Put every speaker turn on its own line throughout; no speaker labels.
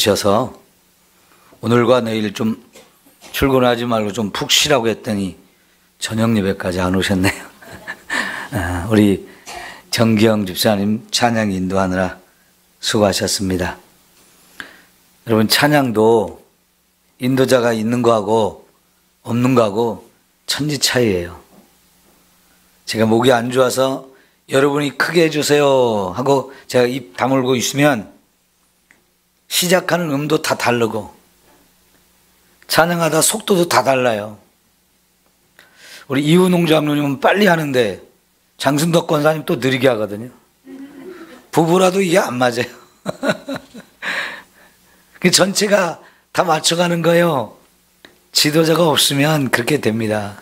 지쳐서 오늘과 내일 좀 출근하지 말고 좀 푹 쉬라고 했더니 저녁 예배까지 안 오셨네요. 우리 정기영 집사님 찬양 인도하느라 수고하셨습니다. 여러분, 찬양도 인도자가 있는 거하고 없는 거하고 천지 차이예요. 제가 목이 안 좋아서 여러분이 크게 해주세요 하고 제가 입 다물고 있으면 시작하는 음도 다 다르고 찬양하다 속도도 다 달라요. 우리 이훈웅 장로님은 빨리 하는데 장순덕 권사님 또 느리게 하거든요. 부부라도 이게 안 맞아요. 그 전체가 다 맞춰가는 거예요. 지도자가 없으면 그렇게 됩니다.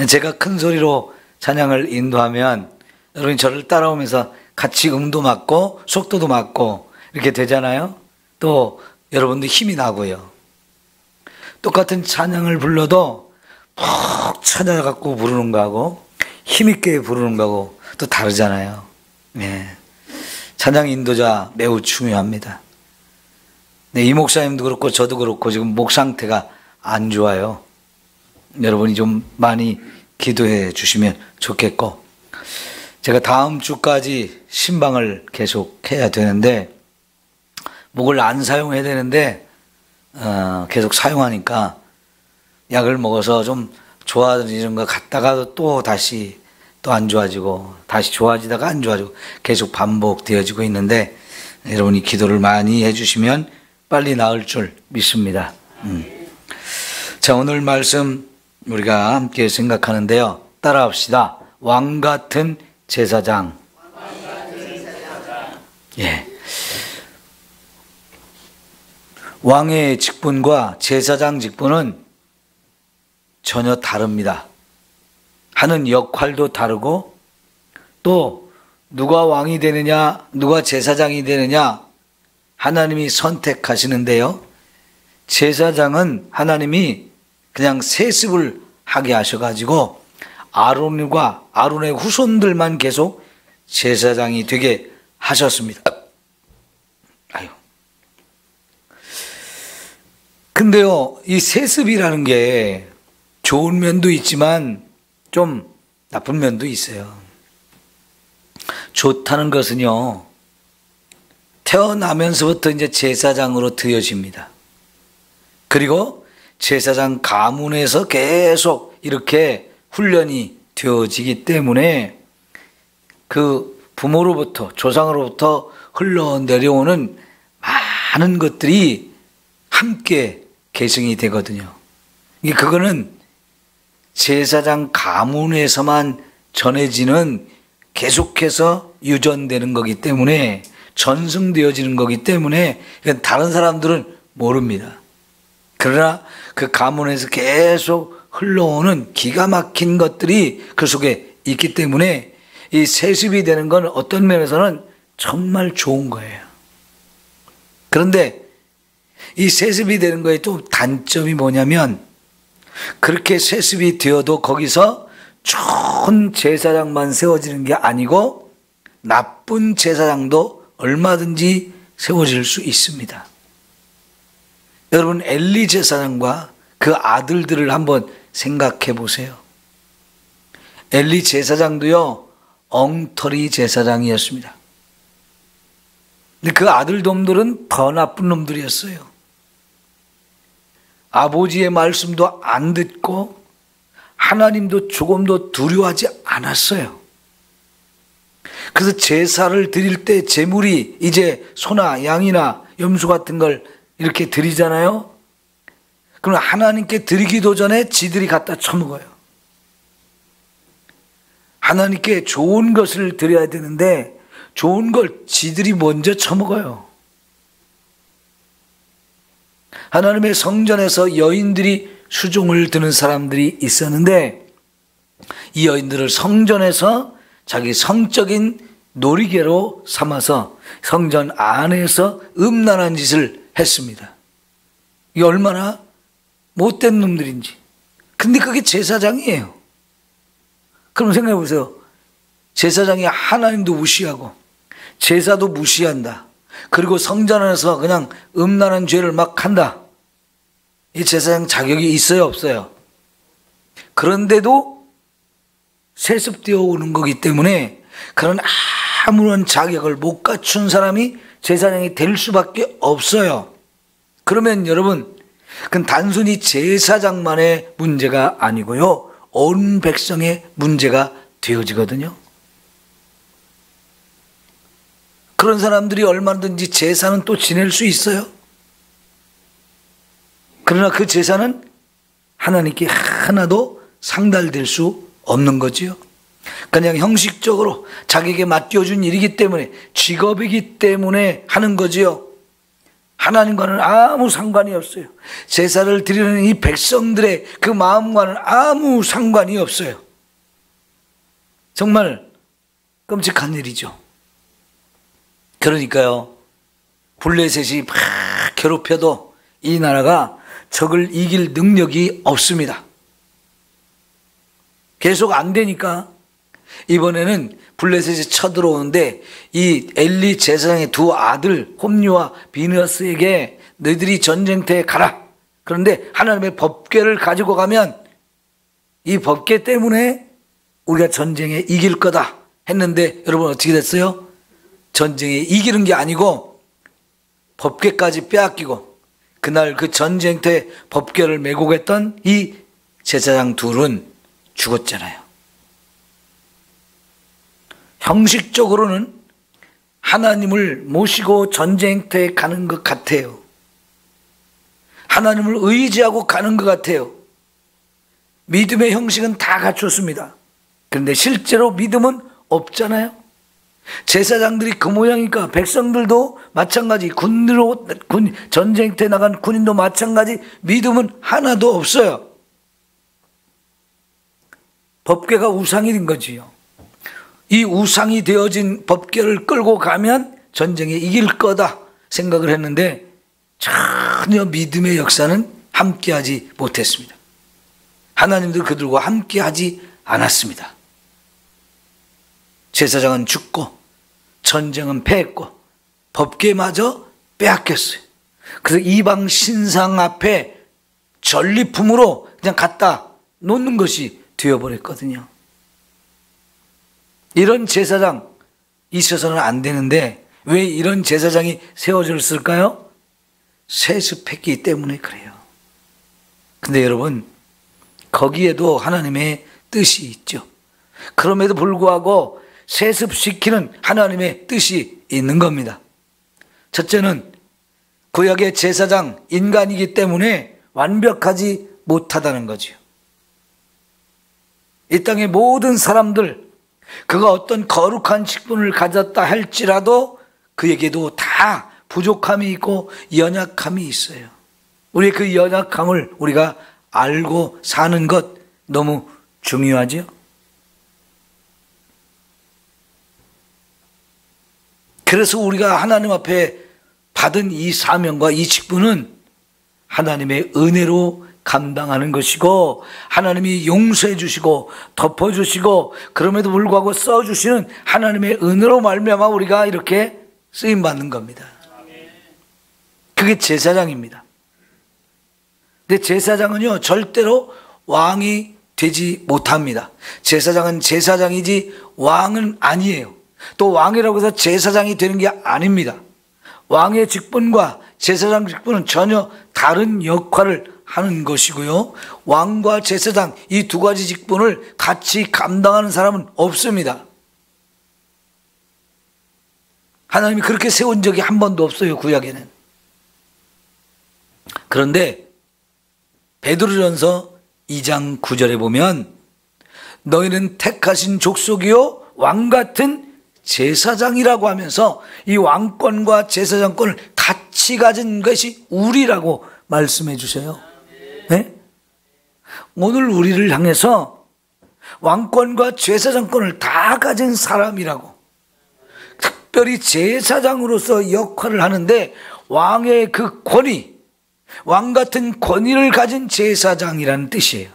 제가 큰 소리로 찬양을 인도하면 여러분이 저를 따라오면서 같이 음도 맞고 속도도 맞고 이렇게 되잖아요. 또 여러분도 힘이 나고요. 똑같은 찬양을 불러도 푹 찾아갖고 부르는 거하고 힘있게 부르는 거하고 또 다르잖아요. 네. 찬양 인도자 매우 중요합니다. 네, 이 목사님도 그렇고 저도 그렇고 지금 목 상태가 안 좋아요. 여러분이 좀 많이 기도해 주시면 좋겠고, 제가 다음 주까지 신방을 계속 해야 되는데 목을 안 사용해야 되는데 계속 사용하니까 약을 먹어서 좀 좋아지는 것 같다가 또 다시 또 안 좋아지고 다시 좋아지다가 안 좋아지고 계속 반복되어지고 있는데 여러분이 기도를 많이 해주시면 빨리 나을 줄 믿습니다. 자, 오늘 말씀 우리가 함께 생각하는데요. 따라합시다. 왕 같은 제사장. 예. 왕의 직분과 제사장 직분은 전혀 다릅니다. 하는 역할도 다르고 또 누가 왕이 되느냐, 누가 제사장이 되느냐 하나님이 선택하시는데요. 제사장은 하나님이 그냥 세습을 하게 하셔가지고 아론과 아론의 후손들만 계속 제사장이 되게 하셨습니다. 아유. 근데요, 이 세습이라는 게 좋은 면도 있지만 좀 나쁜 면도 있어요. 좋다는 것은요, 태어나면서부터 이제 제사장으로 되어집니다. 그리고 제사장 가문에서 계속 이렇게 훈련이 되어지기 때문에 그 부모로부터, 조상으로부터 흘러내려오는 많은 것들이 함께 계승이 되거든요. 그거는 제사장 가문에서만 전해지는, 계속해서 유전되는 거기 때문에, 전승되어지는 거기 때문에 다른 사람들은 모릅니다. 그러나 그 가문에서 계속 흘러오는 기가 막힌 것들이 그 속에 있기 때문에 이 세습이 되는 건 어떤 면에서는 정말 좋은 거예요. 그런데 이 세습이 되는 거에 또 단점이 뭐냐면, 그렇게 세습이 되어도 거기서 좋은 제사장만 세워지는 게 아니고 나쁜 제사장도 얼마든지 세워질 수 있습니다. 여러분, 엘리 제사장과 그 아들들을 한번 생각해 보세요. 엘리 제사장도요, 엉터리 제사장이었습니다. 근데 그 아들놈들은 더 나쁜 놈들이었어요. 아버지의 말씀도 안 듣고 하나님도 조금도 두려워하지 않았어요. 그래서 제사를 드릴 때 제물이 이제 소나 양이나 염소 같은 걸 이렇게 드리잖아요. 그럼 하나님께 드리기도 전에 지들이 갖다 처먹어요. 하나님께 좋은 것을 드려야 되는데 좋은 걸 지들이 먼저 처먹어요. 하나님의 성전에서 여인들이 수종을 드는 사람들이 있었는데 이 여인들을 성전에서 자기 성적인 놀이개로 삼아서 성전 안에서 음란한 짓을 했습니다. 이게 얼마나 못된 놈들인지. 근데 그게 제사장이에요. 그럼 생각해 보세요. 제사장이 하나님도 무시하고 제사도 무시한다. 그리고 성전 안에서 그냥 음란한 죄를 막 한다. 이 제사장 자격이 있어요, 없어요? 그런데도 세습되어 오는 거기 때문에 그런 아무런 자격을 못 갖춘 사람이 제사장이 될 수밖에 없어요. 그러면 여러분, 그건 단순히 제사장만의 문제가 아니고요, 온 백성의 문제가 되어지거든요. 그런 사람들이 얼마든지 제사는 또 지낼 수 있어요. 그러나 그 제사는 하나님께 하나도 상달될 수 없는 거지요. 그냥 형식적으로 자기에게 맡겨준 일이기 때문에, 직업이기 때문에 하는 거지요. 하나님과는 아무 상관이 없어요. 제사를 드리는 이 백성들의 그 마음과는 아무 상관이 없어요. 정말 끔찍한 일이죠. 그러니까요, 블레셋이 막 괴롭혀도 이 나라가 적을 이길 능력이 없습니다. 계속 안 되니까 이번에는 블레셋이 쳐들어오는데, 이 엘리 제사장의 두 아들 홈리와 비느하스에게 너희들이 전쟁터에 가라. 그런데 하나님의 법궤를 가지고 가면 이 법궤 때문에 우리가 전쟁에 이길 거다 했는데, 여러분 어떻게 됐어요? 전쟁에 이기는 게 아니고 법궤까지 빼앗기고, 그날 그 전쟁터에 법궤를 메고 갔던 이 제사장 둘은 죽었잖아요. 형식적으로는 하나님을 모시고 전쟁터에 가는 것 같아요. 하나님을 의지하고 가는 것 같아요. 믿음의 형식은 다 갖췄습니다. 그런데 실제로 믿음은 없잖아요. 제사장들이 그 모양이니까 백성들도 마찬가지, 전쟁터에 나간 군인도 마찬가지, 믿음은 하나도 없어요. 법궤가 우상이 된 거지요. 이 우상이 되어진 법궤를 끌고 가면 전쟁에 이길 거다 생각을 했는데, 전혀 믿음의 역사는 함께하지 못했습니다. 하나님도 그들과 함께하지 않았습니다. 제사장은 죽고 전쟁은 패했고 법궤마저 빼앗겼어요. 그래서 이방 신상 앞에 전리품으로 그냥 갖다 놓는 것이 되어버렸거든요. 이런 제사장 있어서는 안 되는데 왜 이런 제사장이 세워졌을까요? 세습했기 때문에 그래요. 근데 여러분, 거기에도 하나님의 뜻이 있죠. 그럼에도 불구하고 세습시키는 하나님의 뜻이 있는 겁니다. 첫째는 구약의 제사장 인간이기 때문에 완벽하지 못하다는 거지요. 이 땅의 모든 사람들, 그가 어떤 거룩한 직분을 가졌다 할지라도 그에게도 다 부족함이 있고 연약함이 있어요. 우리의 그 연약함을 우리가 알고 사는 것 너무 중요하죠. 그래서 우리가 하나님 앞에 받은 이 사명과 이 직분은 하나님의 은혜로 감당하는 것이고, 하나님이 용서해 주시고 덮어주시고 그럼에도 불구하고 써주시는 하나님의 은혜로 말미암아 우리가 이렇게 쓰임받는 겁니다. 그게 제사장입니다. 근데 제사장은요, 절대로 왕이 되지 못합니다. 제사장은 제사장이지 왕은 아니에요. 또 왕이라고 해서 제사장이 되는 게 아닙니다. 왕의 직분과 제사장 직분은 전혀 다른 역할을 하는 것이고요, 왕과 제사장 이 두 가지 직분을 같이 감당하는 사람은 없습니다. 하나님이 그렇게 세운 적이 한 번도 없어요, 구약에는. 그런데 베드로전서 2장 9절에 보면 너희는 택하신 족속이요 왕같은 제사장이라고 하면서 이 왕권과 제사장권을 같이 가진 것이 우리라고 말씀해 주셔요. 네? 오늘 우리를 향해서 왕권과 제사장권을 다 가진 사람이라고, 특별히 제사장으로서 역할을 하는데 왕의 그 권위, 왕 같은 권위를 가진 제사장이라는 뜻이에요.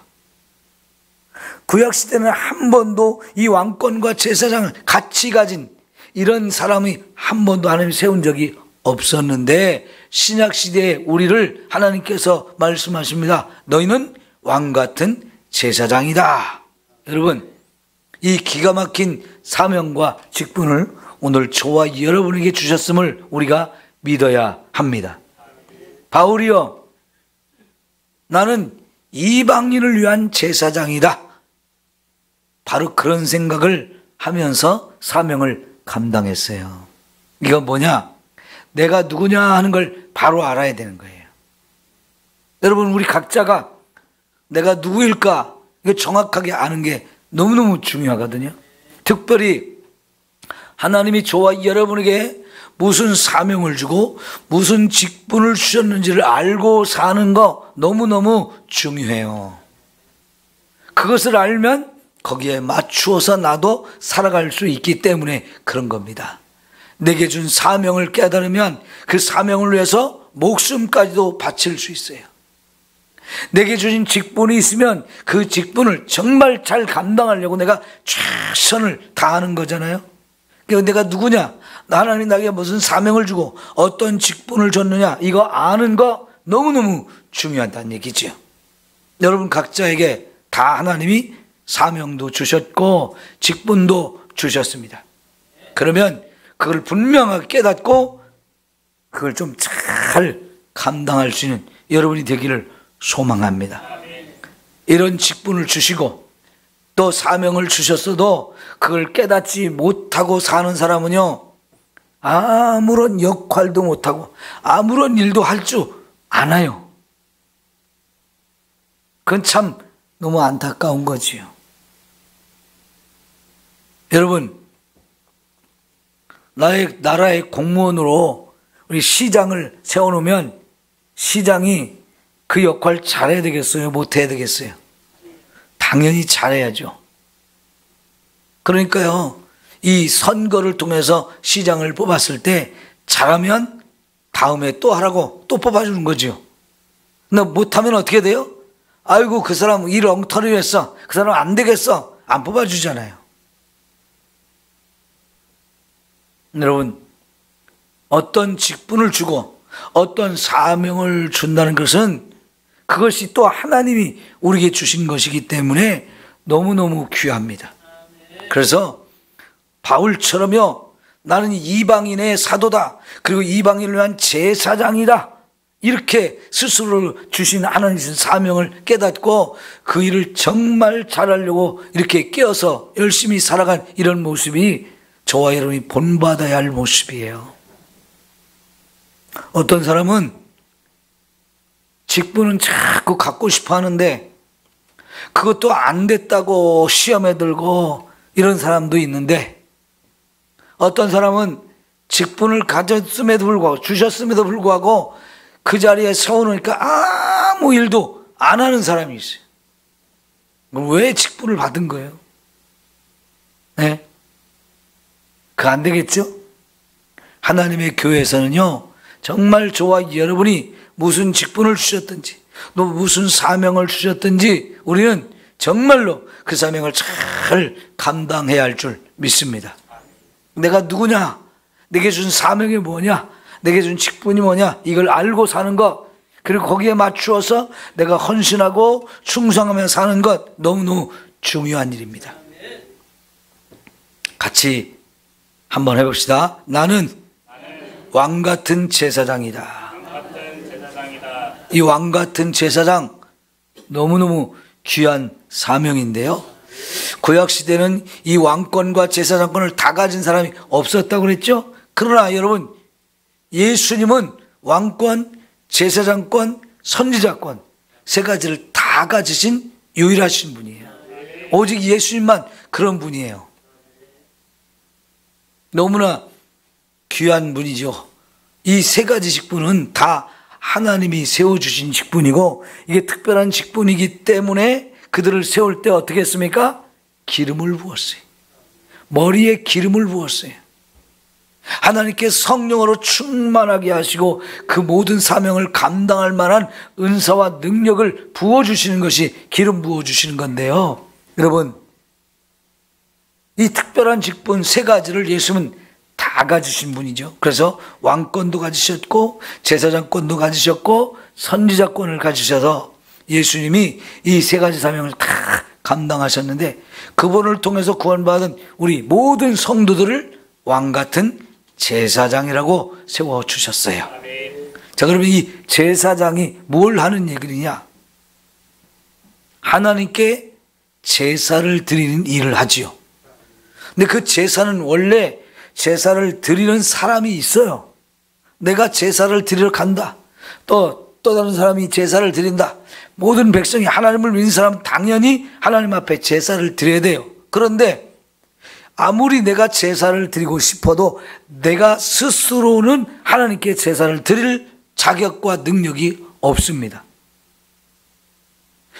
구약시대는 한 번도 이 왕권과 제사장을 같이 가진 이런 사람이 한 번도 하나님이 세운 적이 없었는데 신약시대에 우리를 하나님께서 말씀하십니다. 너희는 왕같은 제사장이다. 여러분, 이 기가 막힌 사명과 직분을 오늘 저와 여러분에게 주셨음을 우리가 믿어야 합니다. 바울이요, 나는 이방인을 위한 제사장이다. 바로 그런 생각을 하면서 사명을 감당했어요. 이건 뭐냐? 내가 누구냐 하는 걸 바로 알아야 되는 거예요. 여러분, 우리 각자가 내가 누구일까? 이거 정확하게 아는 게 너무너무 중요하거든요. 특별히 하나님이 저와 여러분에게 무슨 사명을 주고 무슨 직분을 주셨는지를 알고 사는 거 너무너무 중요해요. 그것을 알면 거기에 맞추어서 나도 살아갈 수 있기 때문에 그런 겁니다. 내게 준 사명을 깨달으면 그 사명을 위해서 목숨까지도 바칠 수 있어요. 내게 주신 직분이 있으면 그 직분을 정말 잘 감당하려고 내가 최선을 다하는 거잖아요. 그러니까 내가 누구냐? 하나님이 나에게 무슨 사명을 주고 어떤 직분을 줬느냐, 이거 아는 거 너무너무 중요하다는 얘기죠. 여러분 각자에게 다 하나님이 사명도 주셨고 직분도 주셨습니다. 그러면 그걸 분명하게 깨닫고 그걸 좀 잘 감당할 수 있는 여러분이 되기를 소망합니다. 이런 직분을 주시고 또 사명을 주셨어도 그걸 깨닫지 못하고 사는 사람은요, 아무런 역할도 못하고 아무런 일도 할 줄 않아요. 그건 참 너무 안타까운 거지요. 여러분, 나라의 공무원으로 우리 시장을 세워놓으면 시장이 그 역할 잘해야 되겠어요? 못해야 되겠어요? 당연히 잘해야죠. 그러니까요, 이 선거를 통해서 시장을 뽑았을 때 잘하면 다음에 또 하라고 또 뽑아주는 거죠. 근데 못하면 어떻게 돼요? 아이고, 그 사람 일 엉터리 했어. 그 사람 안 되겠어. 안 뽑아주잖아요. 여러분, 어떤 직분을 주고 어떤 사명을 준다는 것은 그것이 또 하나님이 우리에게 주신 것이기 때문에 너무너무 귀합니다. 그래서 바울처럼요, 나는 이방인의 사도다, 그리고 이방인을 위한 제사장이다, 이렇게 스스로 주신 하나님 주신 사명을 깨닫고 그 일을 정말 잘하려고 이렇게 깨어서 열심히 살아간 이런 모습이 저와 여러분이 본받아야 할 모습이에요. 어떤 사람은 직분은 자꾸 갖고 싶어 하는데 그것도 안 됐다고 시험에 들고 이런 사람도 있는데, 어떤 사람은 직분을 가졌음에도 불구하고 주셨음에도 불구하고 그 자리에 세워놓으니까 아무 일도 안 하는 사람이 있어요. 왜 직분을 받은 거예요? 네? 그 안 되겠죠? 하나님의 교회에서는요, 정말 저와 여러분이 무슨 직분을 주셨든지 또 무슨 사명을 주셨든지 우리는 정말로 그 사명을 잘 감당해야 할 줄 믿습니다. 내가 누구냐, 내게 준 사명이 뭐냐, 내게 준 직분이 뭐냐, 이걸 알고 사는 것, 그리고 거기에 맞추어서 내가 헌신하고 충성하며 사는 것 너무너무 중요한 일입니다. 같이 한번 해봅시다. 나는 왕같은 제사장이다. 이 왕같은 제사장, 너무너무 귀한 사명인데요, 구약시대는 이 왕권과 제사장권을 다 가진 사람이 없었다고 그랬죠. 그러나 여러분, 예수님은 왕권, 제사장권, 선지자권 세 가지를 다 가지신 유일하신 분이에요. 오직 예수님만 그런 분이에요. 너무나 귀한 분이죠. 이 세 가지 직분은 다 하나님이 세워주신 직분이고, 이게 특별한 직분이기 때문에 그들을 세울 때 어떻게 했습니까? 기름을 부었어요. 머리에 기름을 부었어요. 하나님께 성령으로 충만하게 하시고 그 모든 사명을 감당할 만한 은사와 능력을 부어주시는 것이 기름 부어주시는 건데요, 여러분, 이 특별한 직분 세 가지를 예수님은 다 다 가지신 분이죠. 그래서 왕권도 가지셨고 제사장권도 가지셨고 선지자권을 가지셔서 예수님이 이 세 가지 사명을 다 감당하셨는데 그분을 통해서 구원받은 우리 모든 성도들을 왕같은 제사장이라고 세워주셨어요. 자, 그러면 이 제사장이 뭘 하는 얘기냐? 하나님께 제사를 드리는 일을 하지요. 근데 그 제사는 원래 제사를 드리는 사람이 있어요. 내가 제사를 드리러 간다. 또 다른 사람이 제사를 드린다. 모든 백성이 하나님을 믿는 사람은 당연히 하나님 앞에 제사를 드려야 돼요. 그런데 아무리 내가 제사를 드리고 싶어도 내가 스스로는 하나님께 제사를 드릴 자격과 능력이 없습니다.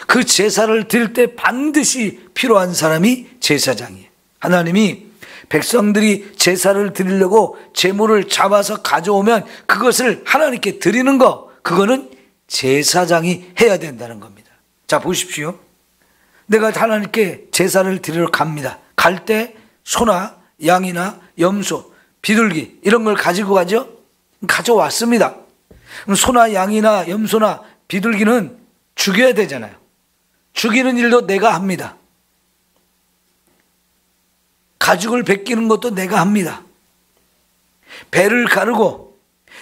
그 제사를 드릴 때 반드시 필요한 사람이 제사장이에요. 하나님이 백성들이 제사를 드리려고 제물을 잡아서 가져오면 그것을 하나님께 드리는 거, 그거는 제사장이 해야 된다는 겁니다. 자, 보십시오. 내가 하나님께 제사를 드리러 갑니다. 갈 때 소나 양이나 염소, 비둘기 이런 걸 가지고 가죠? 가져왔습니다. 소나 양이나 염소나 비둘기는 죽여야 되잖아요. 죽이는 일도 내가 합니다. 가죽을 벗기는 것도 내가 합니다. 배를 가르고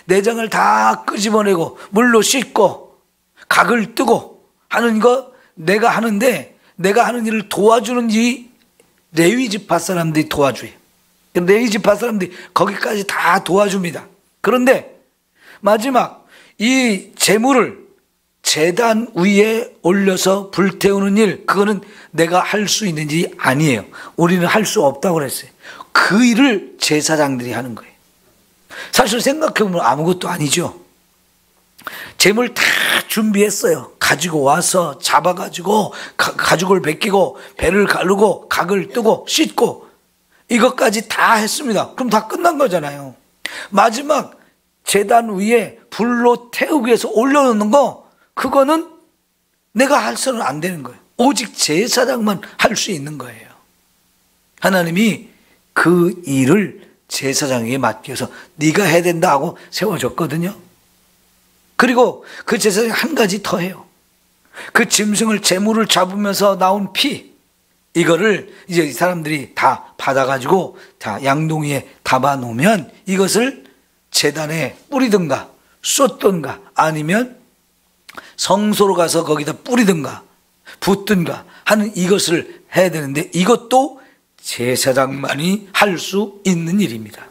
내장을 다 끄집어내고 물로 씻고 각을 뜨고 하는 거 내가 하는데, 내가 하는 일을 도와주는 이 레위 지파 사람들이 도와줘요. 레위 지파 사람들이 거기까지 다 도와줍니다. 그런데 마지막 이 제물을 제단 위에 올려서 불태우는 일, 그거는 내가 할 수 있는 일이 아니에요. 우리는 할 수 없다고 그랬어요. 그 일을 제사장들이 하는 거예요. 사실 생각해보면 아무것도 아니죠. 제물 다 준비했어요. 가지고 와서 잡아가지고 가죽을 벗기고 배를 가르고 각을 뜨고 씻고 이것까지 다 했습니다. 그럼 다 끝난 거잖아요. 마지막 제단 위에 불로 태우기 위해서 올려놓는 거, 그거는 내가 할수는 안 되는 거예요. 오직 제사장만 할 수 있는 거예요. 하나님이 그 일을 제사장에게 맡겨서 네가 해야 된다 하고 세워줬거든요. 그리고 그 제사장이 한 가지 더 해요. 그 짐승을 제물을 잡으면서 나온 피, 이거를 이제 이 사람들이 다 받아가지고 다 양동이에 담아 놓으면 이것을 제단에 뿌리든가 쏟든가 아니면 성소로 가서 거기다 뿌리든가 붓든가 하는 이것을 해야 되는데, 이것도 제사장만이 할 수 있는 일입니다.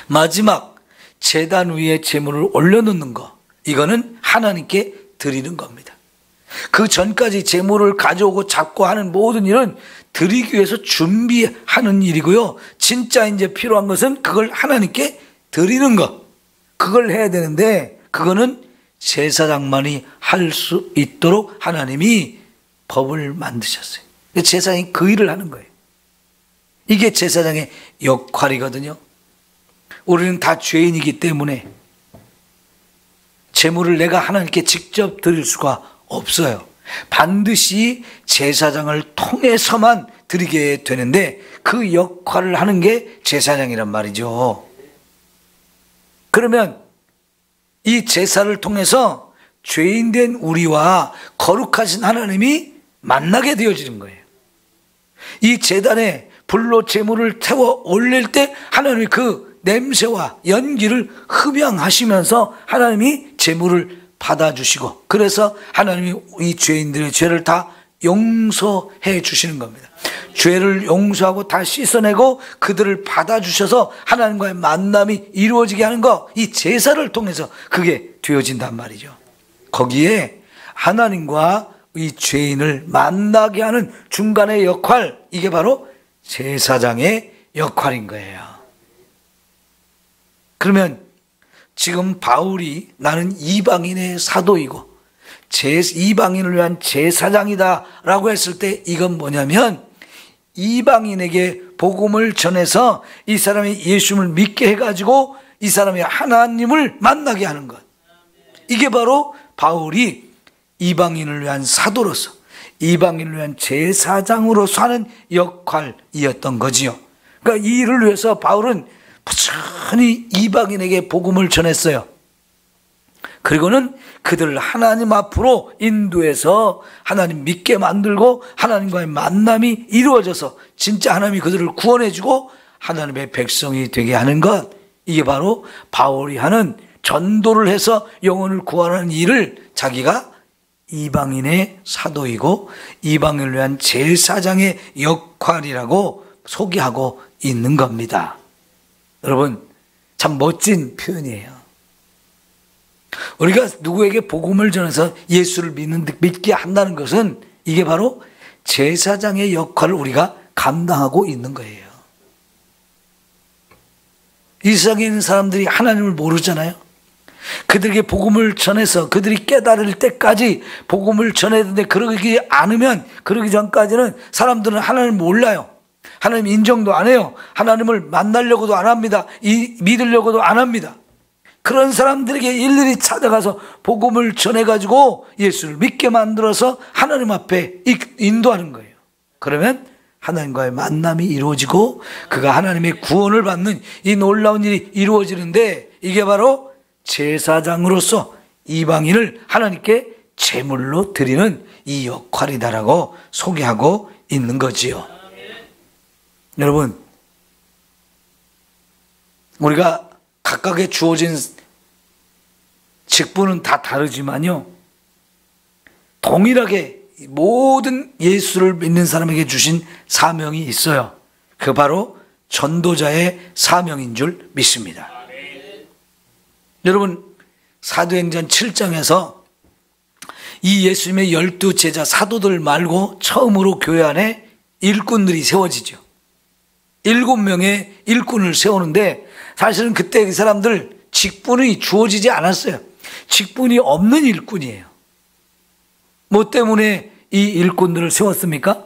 마지막 제단 위에 제물을 올려놓는 거, 이거는 하나님께 드리는 겁니다. 그 전까지 제물을 가져오고 잡고 하는 모든 일은 드리기 위해서 준비하는 일이고요. 진짜 이제 필요한 것은 그걸 하나님께 드리는 것, 그걸 해야 되는데 그거는 제사장만이 할 수 있도록 하나님이 법을 만드셨어요. 제사장이 그 일을 하는 거예요. 이게 제사장의 역할이거든요. 우리는 다 죄인이기 때문에 제물을 내가 하나님께 직접 드릴 수가 없어요. 반드시 제사장을 통해서만 드리게 되는데 그 역할을 하는 게 제사장이란 말이죠. 그러면 이 제사를 통해서 죄인된 우리와 거룩하신 하나님이 만나게 되어지는 거예요. 이 제단에 불로 제물을 태워 올릴 때 하나님이 그 냄새와 연기를 흡양하시면서 하나님이 제물을 받아주시고, 그래서 하나님이 이 죄인들의 죄를 다 용서해 주시는 겁니다. 죄를 용서하고 다 씻어내고 그들을 받아주셔서 하나님과의 만남이 이루어지게 하는 거, 이 제사를 통해서 그게 되어진단 말이죠. 거기에 하나님과 이 죄인을 만나게 하는 중간의 역할, 이게 바로 제사장의 역할인 거예요. 그러면 지금 바울이 나는 이방인의 사도이고 이방인을 위한 제사장이다 라고 했을 때 이건 뭐냐면, 이방인에게 복음을 전해서 이 사람이 예수님을 믿게 해가지고 이 사람이 하나님을 만나게 하는 것, 이게 바로 바울이 이방인을 위한 사도로서 이방인을 위한 제사장으로서 하는 역할이었던 거지요. 그러니까 이 일을 위해서 바울은 부지런히 이방인에게 복음을 전했어요. 그리고는 그들을 하나님 앞으로 인도해서 하나님 믿게 만들고 하나님과의 만남이 이루어져서 진짜 하나님이 그들을 구원해주고 하나님의 백성이 되게 하는 것, 이게 바로 바울이 하는 전도를 해서 영혼을 구원하는 일을 자기가 이방인의 사도이고 이방인을 위한 제사장의 역할이라고 소개하고 있는 겁니다. 여러분, 참 멋진 표현이에요. 우리가 누구에게 복음을 전해서 예수를 믿게 한다는 것은 이게 바로 제사장의 역할을 우리가 감당하고 있는 거예요. 이 세상에 있는 사람들이 하나님을 모르잖아요. 그들에게 복음을 전해서 그들이 깨달을 때까지 복음을 전해야 되는데 그러기 전까지는 사람들은 하나님을 몰라요. 하나님 인정도 안 해요. 하나님을 만나려고도 안 합니다. 믿으려고도 안 합니다. 그런 사람들에게 일일이 찾아가서 복음을 전해가지고 예수를 믿게 만들어서 하나님 앞에 인도하는 거예요. 그러면 하나님과의 만남이 이루어지고 그가 하나님의 구원을 받는 이 놀라운 일이 이루어지는데, 이게 바로 제사장으로서 이방인을 하나님께 제물로 드리는 이 역할이다라고 소개하고 있는 거지요. 여러분, 우리가 각각의 주어진 직분은 다 다르지만요, 동일하게 모든 예수를 믿는 사람에게 주신 사명이 있어요. 그 바로 전도자의 사명인 줄 믿습니다. 여러분, 사도행전 7장에서 이 예수님의 12제자 사도들 말고 처음으로 교회 안에 일꾼들이 세워지죠. 7명의 일꾼을 세우는데 사실은 그때 그 사람들 직분이 주어지지 않았어요. 직분이 없는 일꾼이에요. 뭐 때문에 이 일꾼들을 세웠습니까?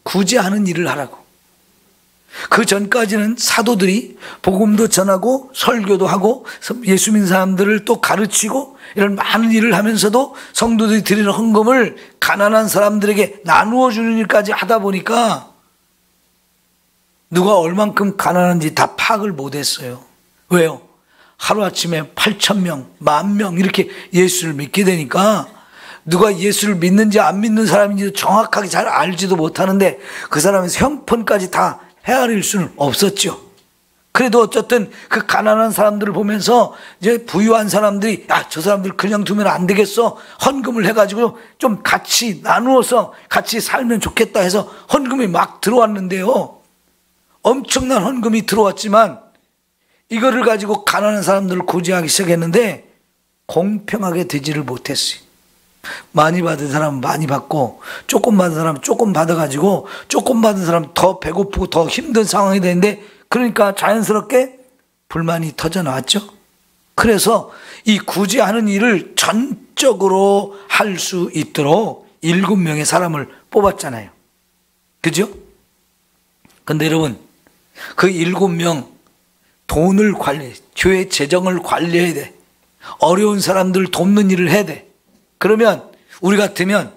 구제하는 일을 하라고. 그 전까지는 사도들이 복음도 전하고 설교도 하고 예수 믿는 사람들을 또 가르치고 이런 많은 일을 하면서도 성도들이 드리는 헌금을 가난한 사람들에게 나누어 주는 일까지 하다 보니까 누가 얼만큼 가난한지 다 파악을 못했어요. 왜요? 하루아침에 8,000명, 10,000명 이렇게 예수를 믿게 되니까 누가 예수를 믿는지 안 믿는 사람인지 정확하게 잘 알지도 못하는데 그 사람의 형편까지 다 헤아릴 수는 없었죠. 그래도 어쨌든 그 가난한 사람들을 보면서 이제 부유한 사람들이 저 사람들 그냥 두면 안 되겠어, 헌금을 해가지고 좀 같이 나누어서 같이 살면 좋겠다 해서 헌금이 막 들어왔는데요, 엄청난 헌금이 들어왔지만 이거를 가지고 가난한 사람들을 구제하기 시작했는데 공평하게 되지를 못했어요. 많이 받은 사람은 많이 받고 조금 받은 사람은 조금 받아가지고 조금 받은 사람은 더 배고프고 더 힘든 상황이 되는데, 그러니까 자연스럽게 불만이 터져나왔죠. 그래서 이 구제하는 일을 전적으로 할 수 있도록 7명의 사람을 뽑았잖아요. 그죠? 근데 여러분, 그 7명 돈을 관리해, 교회 재정을 관리해야 돼. 어려운 사람들 돕는 일을 해야 돼. 그러면 우리 같으면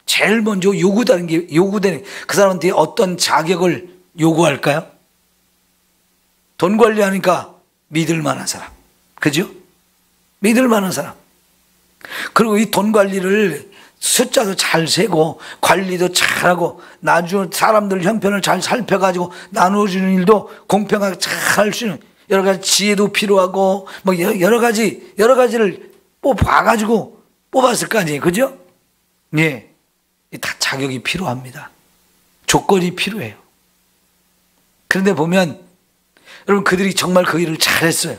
제일 먼저 요구되는 그 사람한테 어떤 자격을 요구할까요? 돈 관리하니까 믿을 만한 사람. 그죠? 믿을 만한 사람. 그리고 이 돈 관리를 숫자도 잘 세고 관리도 잘하고 나중에 사람들 형편을 잘 살펴가지고 나누어주는 일도 공평하게 잘 할 수 있는 여러 가지 지혜도 필요하고 뭐 여러 가지를 봐가지고 뽑았을 거 아니에요. 그죠? 예. 다 자격이 필요합니다. 조건이 필요해요. 그런데 보면 여러분, 그들이 정말 그 일을 잘했어요.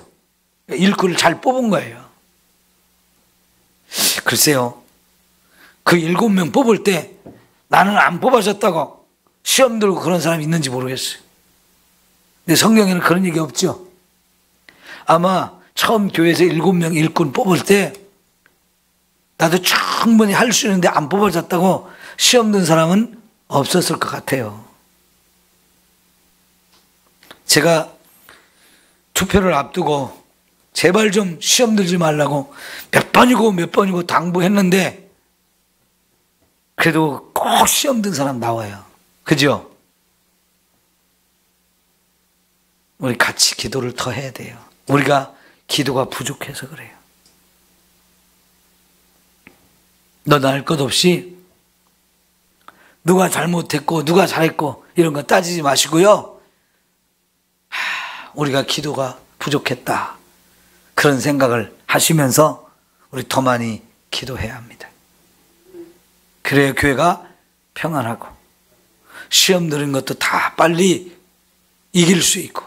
일꾼을 잘 뽑은 거예요. 글쎄요, 그 7명 뽑을 때 나는 안 뽑아줬다고 시험 들고 그런 사람이 있는지 모르겠어요. 근데 성경에는 그런 얘기 없죠. 아마 처음 교회에서 7명 일꾼 뽑을 때 나도 충분히 할 수 있는데 안 뽑아줬다고 시험 든 사람은 없었을 것 같아요. 제가 투표를 앞두고 제발 좀 시험 들지 말라고 몇 번이고 당부했는데 그래도 꼭 시험 든 사람 나와요. 그죠? 우리 같이 기도를 더 해야 돼요. 우리가 기도가 부족해서 그래요. 너나 할 것 없이 누가 잘못했고 누가 잘했고 이런 거 따지지 마시고요. 우리가 기도가 부족했다, 그런 생각을 하시면서 우리 더 많이 기도해야 합니다. 그래야 교회가 평안하고 시험 들은 것도 다 빨리 이길 수 있고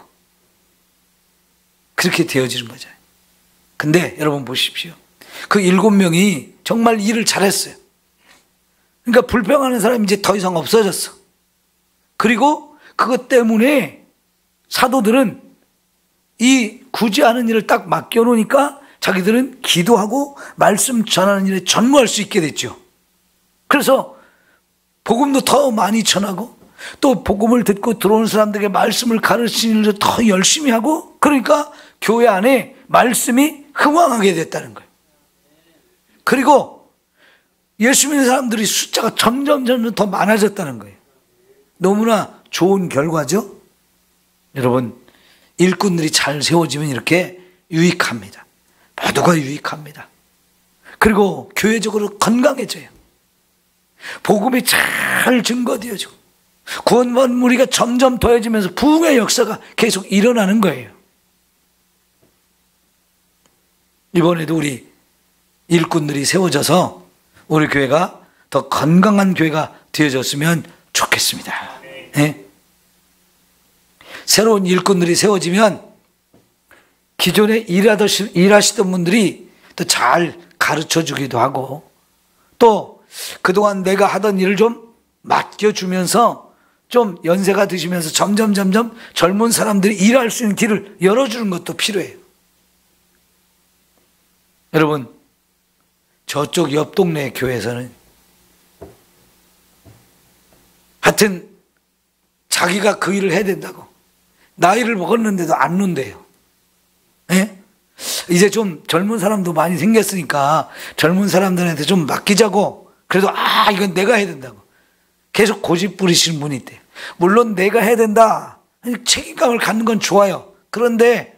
그렇게 되어지는 거죠. 근데 여러분 보십시오. 그 7명이 정말 일을 잘했어요. 그러니까 불평하는 사람이 이제 더 이상 없어졌어. 그리고 그것 때문에 사도들은 이 굳이 하는 일을 딱 맡겨놓으니까 자기들은 기도하고 말씀 전하는 일에 전무할 수 있게 됐죠. 그래서 복음도 더 많이 전하고 또 복음을 듣고 들어오는 사람들에게 말씀을 가르치는 일을 더 열심히 하고, 그러니까 교회 안에 말씀이 흥왕하게 됐다는 거예요. 그리고 예수 믿는 사람들이 숫자가 점점 더 많아졌다는 거예요. 너무나 좋은 결과죠. 여러분, 일꾼들이 잘 세워지면 이렇게 유익합니다. 모두가 유익합니다. 그리고 교회적으로 건강해져요. 복음이 잘 증거되어지고 구원받은 무리가 점점 더해지면서 부흥의 역사가 계속 일어나는 거예요. 이번에도 우리 일꾼들이 세워져서 우리 교회가 더 건강한 교회가 되어졌으면 좋겠습니다. 네? 새로운 일꾼들이 세워지면 기존에 일하시던 분들이 더 잘 가르쳐 주기도 하고, 또 그동안 내가 하던 일을 좀 맡겨주면서 좀 연세가 드시면서 점점 젊은 사람들이 일할 수 있는 길을 열어주는 것도 필요해요. 여러분, 저쪽 옆 동네 교회에서는 하여튼 자기가 그 일을 해야 된다고 나이를 먹었는데도 안 논대요. 예? 이제 좀 젊은 사람도 많이 생겼으니까 젊은 사람들한테 좀 맡기자고, 그래도 이건 내가 해야 된다고 계속 고집 부리시는 분이 있대요. 물론 내가 해야 된다, 책임감을 갖는 건 좋아요. 그런데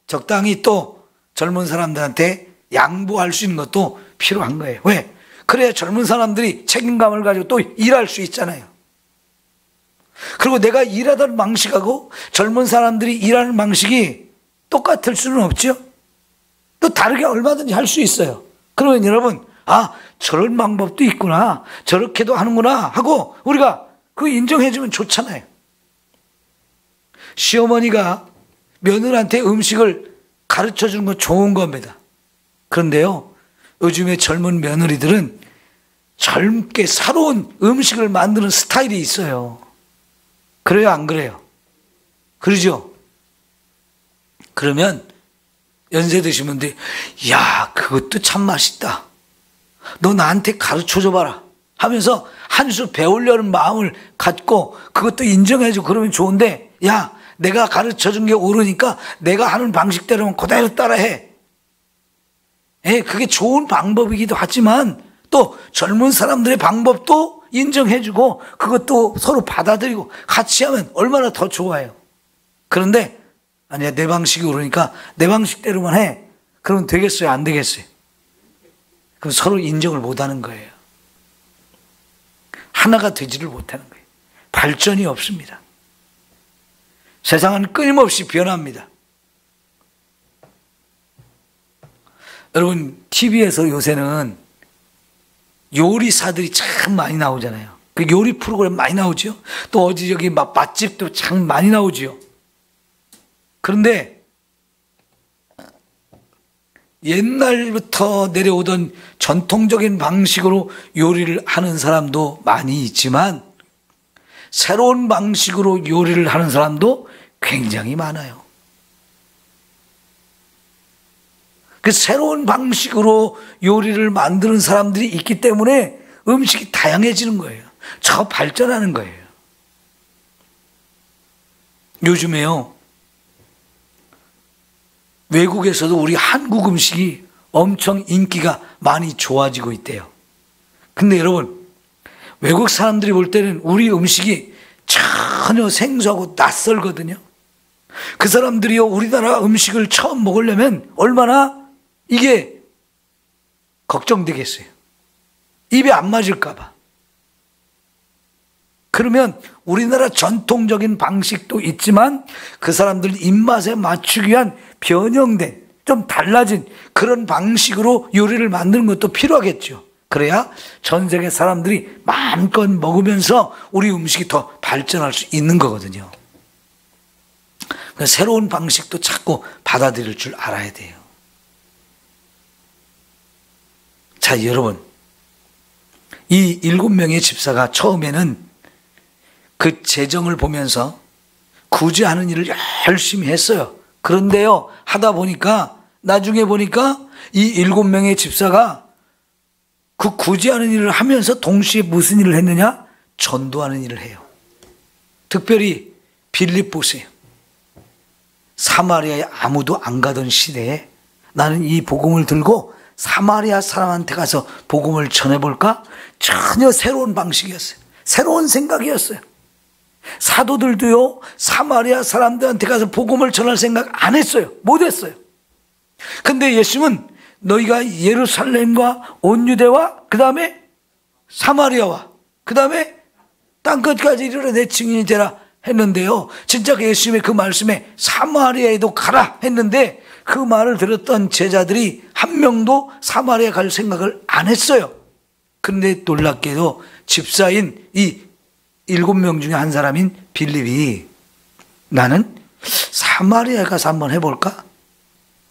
적당히 또 젊은 사람들한테 양보할 수 있는 것도 필요한 거예요. 왜? 그래야 젊은 사람들이 책임감을 가지고 또 일할 수 있잖아요. 그리고 내가 일하던 방식하고 젊은 사람들이 일하는 방식이 똑같을 수는 없죠. 또 다르게 얼마든지 할 수 있어요. 그러면 여러분, 저런 방법도 있구나, 저렇게도 하는구나 하고 우리가 그거 인정해주면 좋잖아요. 시어머니가 며느리한테 음식을 가르쳐주는 건 좋은 겁니다. 그런데요, 요즘에 젊은 며느리들은 젊게 새로운 음식을 만드는 스타일이 있어요. 그래요, 안 그래요? 그러죠? 그러면 연세 드신 분들이 야, 그것도 참 맛있다, 너 나한테 가르쳐줘 봐라 하면서 한 수 배우려는 마음을 갖고 그것도 인정해주고 그러면 좋은데, 야, 내가 가르쳐준 게 옳으니까 내가 하는 방식대로는 그대로 따라해. 그게 좋은 방법이기도 하지만 또 젊은 사람들의 방법도 인정해주고 그것도 서로 받아들이고 같이 하면 얼마나 더 좋아요. 그런데 아니야, 내 방식이 옳으니까 내 방식대로만 해. 그러면 되겠어요, 안 되겠어요? 그럼 서로 인정을 못하는 거예요. 하나가 되지를 못하는 거예요. 발전이 없습니다. 세상은 끊임없이 변합니다. 여러분, TV에서 요새는 요리사들이 참 많이 나오잖아요. 그 요리 프로그램 많이 나오죠. 또 어디 저기 맛집도 참 많이 나오죠. 그런데 옛날부터 내려오던 전통적인 방식으로 요리를 하는 사람도 많이 있지만 새로운 방식으로 요리를 하는 사람도 굉장히 많아요. 그 새로운 방식으로 요리를 만드는 사람들이 있기 때문에 음식이 다양해지는 거예요. 저 발전하는 거예요. 요즘에요, 외국에서도 우리 한국 음식이 엄청 인기가 많이 좋아지고 있대요. 근데 여러분, 외국 사람들이 볼 때는 우리 음식이 전혀 생소하고 낯설거든요. 그 사람들이요, 우리나라 음식을 처음 먹으려면 얼마나 이게 걱정되겠어요. 입에 안 맞을까봐. 그러면 우리나라 전통적인 방식도 있지만 그 사람들 입맛에 맞추기 위한 변형된, 좀 달라진 그런 방식으로 요리를 만드는 것도 필요하겠죠. 그래야 전 세계 사람들이 마음껏 먹으면서 우리 음식이 더 발전할 수 있는 거거든요. 새로운 방식도 자꾸 받아들일 줄 알아야 돼요. 자, 여러분, 이 7명의 집사가 처음에는 그 재정을 보면서 굳이 하는 일을 열심히 했어요. 그런데요, 하다 보니까 나중에 보니까 이 7명의 집사가 그 굳이 하는 일을 하면서 동시에 무슨 일을 했느냐? 전도하는 일을 해요. 특별히 빌립 보세요. 사마리아에 아무도 안 가던 시대에 나는 이 복음을 들고 사마리아 사람한테 가서 복음을 전해볼까? 전혀 새로운 방식이었어요. 새로운 생각이었어요. 사도들도요, 사마리아 사람들한테 가서 복음을 전할 생각 안 했어요. 못 했어요. 근데 예수님은 너희가 예루살렘과 온 유대와 그 다음에 사마리아와 그 다음에 땅끝까지 이르러 내 증인이 되라 했는데요, 진짜 예수님의 그 말씀에 사마리아에도 가라 했는데 그 말을 들었던 제자들이 한 명도 사마리아 갈 생각을 안 했어요. 그런데 놀랍게도 집사인 이 7명 중에 한 사람인 빌립이 나는 사마리아에 가서 한번 해볼까?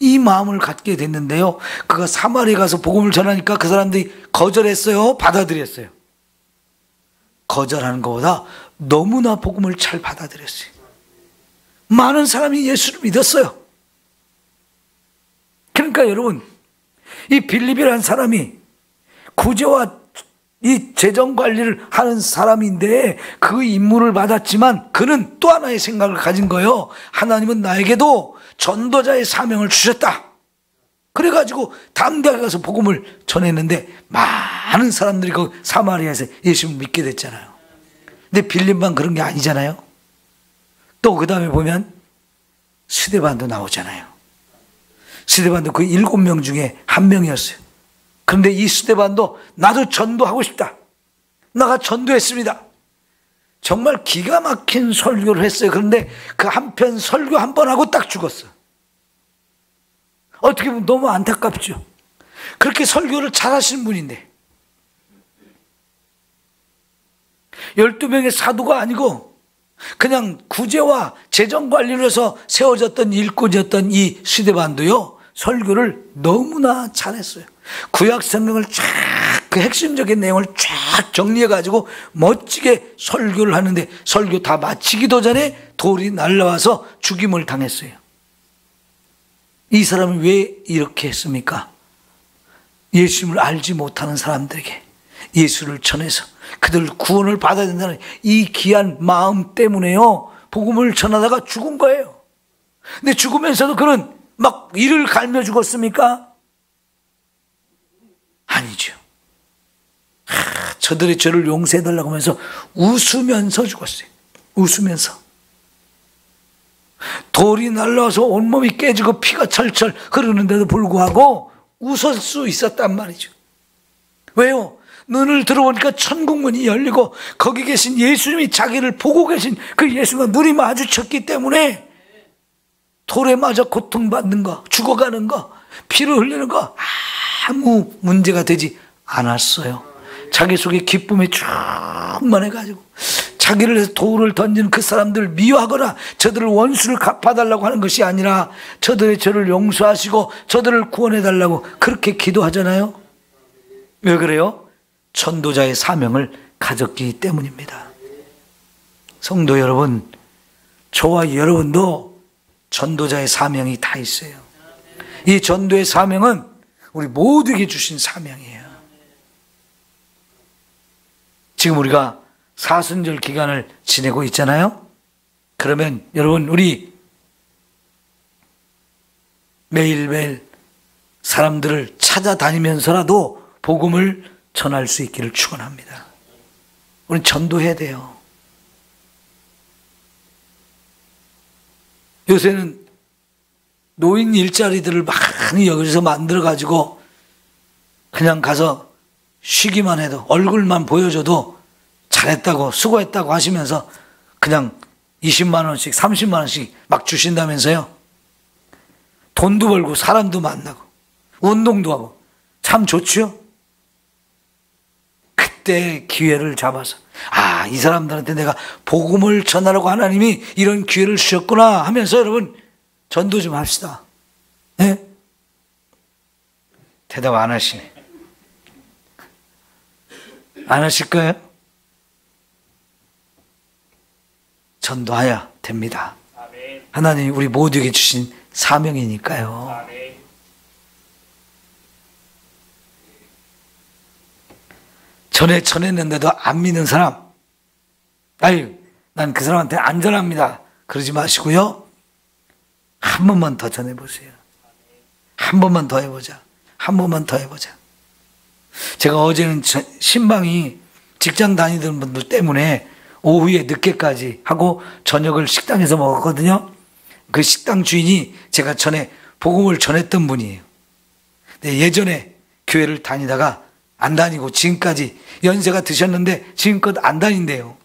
이 마음을 갖게 됐는데요, 그가 사마리아에 가서 복음을 전하니까 그 사람들이 거절했어요? 받아들였어요? 거절하는 것보다 너무나 복음을 잘 받아들였어요. 많은 사람이 예수를 믿었어요. 그러니까 여러분, 이 빌립이라는 사람이 구제와 이 재정 관리를 하는 사람인데 그 임무를 받았지만 그는 또 하나의 생각을 가진 거예요. 하나님은 나에게도 전도자의 사명을 주셨다. 그래가지고 담대하게 가서 복음을 전했는데 많은 사람들이 그 사마리아에서 예수님을 믿게 됐잖아요. 근데 빌립만 그런 게 아니잖아요. 또 그 다음에 보면 스데반도 나오잖아요. 스데반도 그 7명 중에 한 명이었어요. 그런데 이 스데반도 나도 전도하고 싶다. 나가 전도했습니다. 정말 기가 막힌 설교를 했어요. 그런데 그 한편 설교 한 번 하고 딱 죽었어. 어떻게 보면 너무 안타깝죠. 그렇게 설교를 잘하시는 분인데 12명의 사도가 아니고 그냥 구제와 재정관리를 해서 세워졌던 일꾼이었던 이 스데반도요, 설교를 너무나 잘했어요. 구약 성경을 쫙, 그 핵심적인 내용을 쫙 정리해가지고 멋지게 설교를 하는데 설교 다 마치기도 전에 돌이 날라와서 죽임을 당했어요. 이 사람은 왜 이렇게 했습니까? 예수님을 알지 못하는 사람들에게 예수를 전해서 그들 구원을 받아야 된다는 이 귀한 마음 때문에요, 복음을 전하다가 죽은 거예요. 근데 죽으면서도 그는 막 이를 갈며 죽었습니까? 아니죠. 저들의 죄를 용서해달라고 하면서 웃으면서 죽었어요. 웃으면서. 돌이 날라와서 온몸이 깨지고 피가 철철 흐르는데도 불구하고 웃을 수 있었단 말이죠. 왜요? 눈을 들어보니까 천국문이 열리고 거기 계신 예수님이 자기를 보고 계신 그 예수님과 눈이 마주쳤기 때문에 돌에 맞아 고통받는 거, 죽어가는 거, 피를 흘리는 거 아무 문제가 되지 않았어요. 자기 속에 기쁨이 충만해가지고 자기를 해서 돌을 던지는 그 사람들을 미워하거나 저들을 원수를 갚아달라고 하는 것이 아니라 저들의 죄를 용서하시고 저들을 구원해달라고 그렇게 기도하잖아요. 왜 그래요? 전도자의 사명을 가졌기 때문입니다. 성도 여러분, 저와 여러분도 전도자의 사명이 다 있어요. 이 전도의 사명은 우리 모두에게 주신 사명이에요. 지금 우리가 사순절 기간을 지내고 있잖아요. 그러면 여러분, 우리 매일매일 사람들을 찾아다니면서라도 복음을 전할 수 있기를 축원합니다. 우리는 전도해야 돼요. 요새는 노인 일자리들을 많이 여기서 만들어가지고 그냥 가서 쉬기만 해도 얼굴만 보여줘도 잘했다고 수고했다고 하시면서 그냥 20만 원씩 30만 원씩 막 주신다면서요. 돈도 벌고 사람도 만나고 운동도 하고 참 좋죠. 그때 기회를 잡아서 이 사람들한테 내가 복음을 전하라고 하나님이 이런 기회를 주셨구나 하면서 여러분 전도 좀 합시다. 네? 대답 안 하시네. 안 하실 거예요? 전도해야 됩니다.
아멘.
하나님이 우리 모두에게 주신 사명이니까요.
아멘.
전했는데도 안 믿는 사람, 난 그 사람한테 안 전합니다. 그러지 마시고요. 한 번만 더 전해보세요. 한 번만 더 해보자. 한 번만 더 해보자. 제가 어제는 신방이 직장 다니던 분들 때문에 오후에 늦게까지 하고 저녁을 식당에서 먹었거든요. 그 식당 주인이 제가 전에 복음을 전했던 분이에요. 근데 예전에 교회를 다니다가 안 다니고 지금까지 연세가 드셨는데 지금껏 안 다닌대요.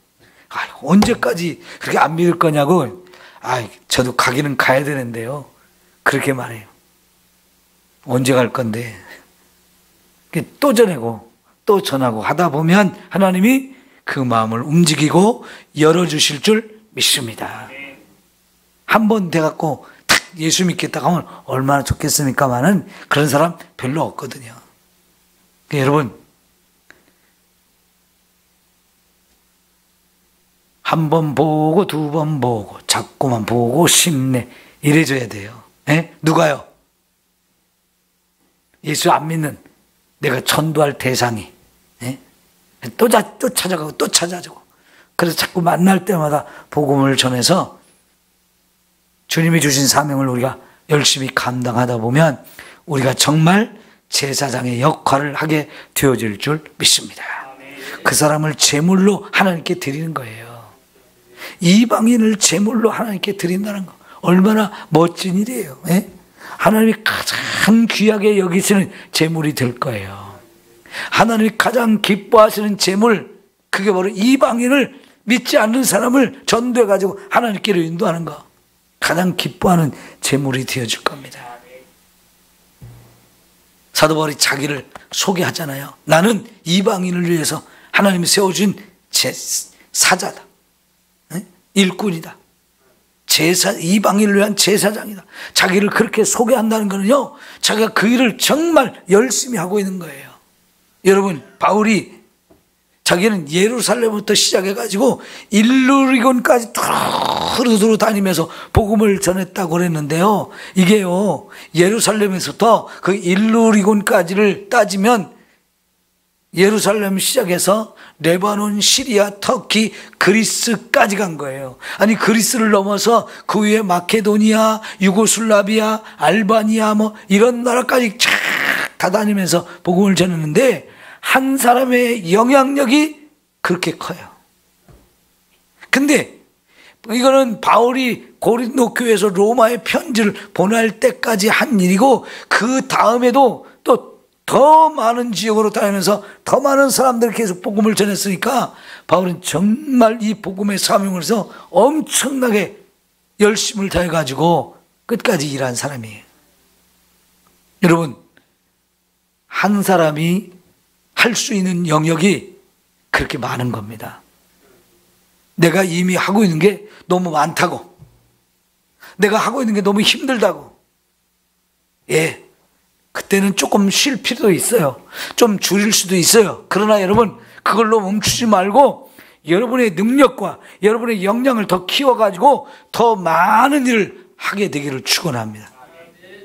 언제까지 그렇게 안 믿을 거냐고. 저도 가기는 가야 되는데요. 그렇게 말해요. 언제 갈 건데. 또 전하고 또 전하고 하다 보면 하나님이 그 마음을 움직이고 열어주실 줄 믿습니다. 한 번 돼갖고 탁 예수 믿겠다고 하면 얼마나 좋겠습니까마는 그런 사람 별로 없거든요. 여러분, 한 번 보고 두 번 보고 자꾸만 보고 싶네 이래줘야 돼요. 누가요? 예수 안 믿는 내가 전도할 대상이 또 찾아가고 또 찾아가고 그래서 자꾸 만날 때마다 복음을 전해서 주님이 주신 사명을 우리가 열심히 감당하다 보면 우리가 정말 제사장의 역할을 하게 되어질 줄 믿습니다. 그 사람을 제물로 하나님께 드리는 거예요. 이방인을 제물로 하나님께 드린다는 거 얼마나 멋진 일이에요. 하나님이 가장 귀하게 여기시는 제물이 될 거예요. 하나님이 가장 기뻐하시는 제물, 그게 바로 이방인을 믿지 않는 사람을 전도해가지고 하나님께로 인도하는 거, 가장 기뻐하는 제물이 되어줄 겁니다. 사도 바울이 자기를 소개하잖아요. 나는 이방인을 위해서 하나님이 세워준 사자다, 일꾼이다, 이방인을 위한 제사장이다. 자기를 그렇게 소개한다는 거는요, 자기가 그 일을 정말 열심히 하고 있는 거예요. 여러분, 바울이 자기는 예루살렘부터 시작해가지고 일루리곤까지 두루두루 다니면서 복음을 전했다고 그랬는데요. 이게요, 예루살렘에서부터 그 일루리곤까지를 따지면 예루살렘 시작해서 레바논, 시리아, 터키, 그리스까지 간 거예요. 아니, 그리스를 넘어서 그 위에 마케도니아, 유고슬라비아, 알바니아 이런 나라까지 쫙 다 다니면서 복음을 전했는데 한 사람의 영향력이 그렇게 커요. 근데 이거는 바울이 고린도 교회에서 로마에 편지를 보낼 때까지 한 일이고, 그 다음에도 또 더 많은 지역으로 다니면서 더 많은 사람들 계속 복음을 전했으니까 바울은 정말 이 복음의 사명을 해서 엄청나게 열심을 다해가지고 끝까지 일한 사람이에요. 여러분, 한 사람이 할 수 있는 영역이 그렇게 많은 겁니다. 내가 이미 하고 있는 게 너무 많다고, 내가 하고 있는 게 너무 힘들다고, 그때는 조금 쉴 필요도 있어요. 좀 줄일 수도 있어요. 그러나 여러분, 그걸로 멈추지 말고 여러분의 능력과 여러분의 역량을 더 키워가지고 더 많은 일을 하게 되기를 축원합니다.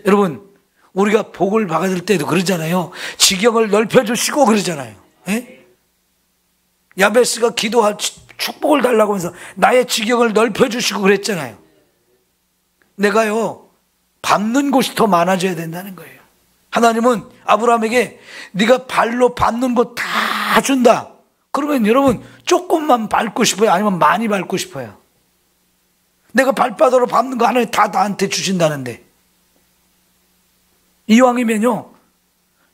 여러분, 우리가 복을 받을 때도 그러잖아요. 지경을 넓혀주시고 그러잖아요. 야베스가 기도할 축복을 달라고 하면서 나의 지경을 넓혀주시고 그랬잖아요. 내가요, 밟는 곳이 더 많아져야 된다는 거예요. 하나님은 아브라함에게 네가 발로 밟는 곳 다 준다. 그러면 여러분, 조금만 밟고 싶어요? 아니면 많이 밟고 싶어요? 내가 발바닥으로 밟는 거 하나님 다 나한테 주신다는데, 이왕이면요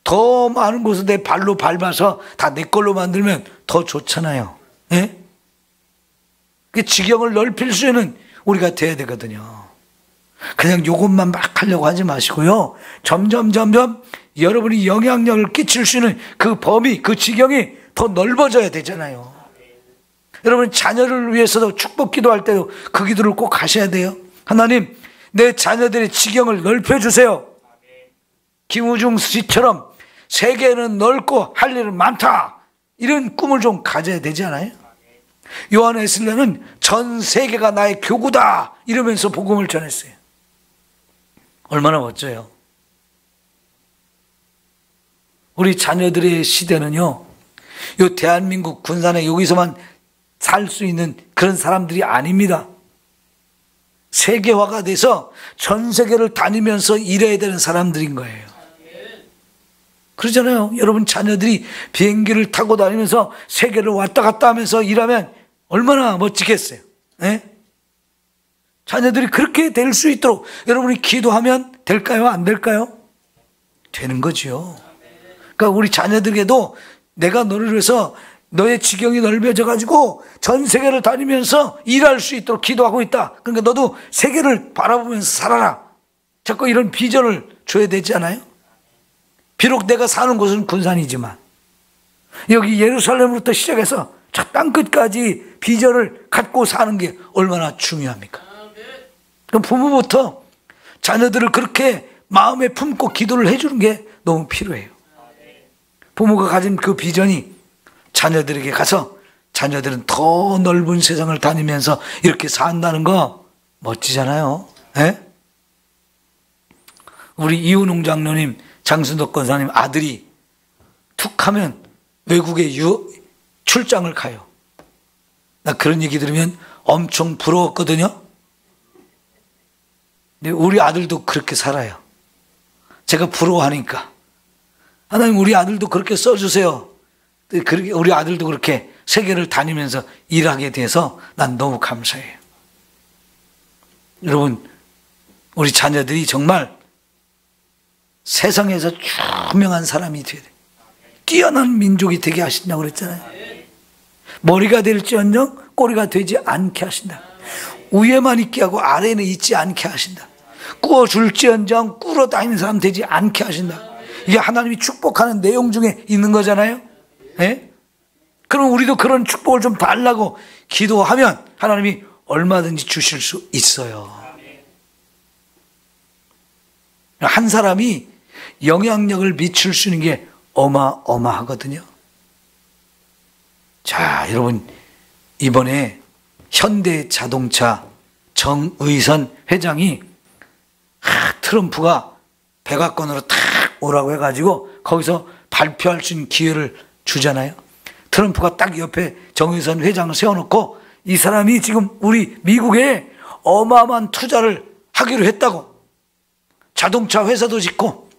더 많은 곳을 내 발로 밟아서 다 내 걸로 만들면 더 좋잖아요. 예? 그 지경을 넓힐 수 있는 우리가 돼야 되거든요. 그냥 요것만 막 하려고 하지 마시고요, 점점 여러분이 영향력을 끼칠 수 있는 그 범위, 그 지경이 더 넓어져야 되잖아요. 여러분 자녀를 위해서도 축복 기도할 때도 그 기도를 꼭 하셔야 돼요. 하나님, 내 자녀들의 지경을 넓혀주세요. 김우중 씨처럼 세계는 넓고 할 일은 많다, 이런 꿈을 좀 가져야 되지 않아요? 요한 웨슬레는 전 세계가 나의 교구다 이러면서 복음을 전했어요. 얼마나 멋져요. 우리 자녀들의 시대는요, 요 대한민국 군산에 여기서만 살 수 있는 그런 사람들이 아닙니다. 세계화가 돼서 전 세계를 다니면서 일해야 되는 사람들인 거예요. 그러잖아요. 여러분 자녀들이 비행기를 타고 다니면서 세계를 왔다 갔다 하면서 일하면 얼마나 멋지겠어요. 네? 자녀들이 그렇게 될 수 있도록 여러분이 기도하면 될까요? 안 될까요? 되는 거죠. 그러니까 우리 자녀들에게도 내가 너를 위해서 너의 지경이 넓어져 가지고 전 세계를 다니면서 일할 수 있도록 기도하고 있다. 그러니까 너도 세계를 바라보면서 살아라. 자꾸 이런 비전을 줘야 되지 않아요? 비록 내가 사는 곳은 군산이지만 여기 예루살렘으로부터 시작해서 저 땅끝까지 비전을 갖고 사는 게 얼마나 중요합니까? 그럼 부모부터 자녀들을 그렇게 마음에 품고 기도를 해주는 게 너무 필요해요. 부모가 가진 그 비전이 자녀들에게 가서 자녀들은 더 넓은 세상을 다니면서 이렇게 산다는 거 멋지잖아요. 네? 우리 이은웅 장로님, 장순덕 권사님 아들이 툭 하면 외국에 출장을 가요. 나 그런 얘기 들으면 엄청 부러웠거든요. 근데 우리 아들도 그렇게 살아요. 제가 부러워하니까 하나님 우리 아들도 그렇게 써주세요. 우리 아들도 그렇게 세계를 다니면서 일하게 돼서 난 너무 감사해요. 여러분, 우리 자녀들이 정말 세상에서 유명한 사람이 돼야 돼요. 뛰어난 민족이 되게 하신다고 그랬잖아요. 머리가 될지언정 꼬리가 되지 않게 하신다. 위에만 있게 하고 아래에는 있지 않게 하신다. 꾸어줄지언정 꾸러 다니는 사람 되지 않게 하신다. 이게 하나님이 축복하는 내용 중에 있는 거잖아요. 네? 그럼 우리도 그런 축복을 좀 달라고 기도하면 하나님이 얼마든지 주실 수 있어요. 한 사람이 영향력을 미칠 수 있는 게 어마어마하거든요. 자, 여러분, 이번에 현대자동차 정의선 회장이 트럼프가 백악관으로 탁 오라고 해가지고 거기서 발표할 수 있는 기회를 주잖아요. 트럼프가 딱 옆에 정의선 회장을 세워놓고 이 사람이 지금 우리 미국에 어마어마한 투자를 하기로 했다고. 자동차 회사도 짓고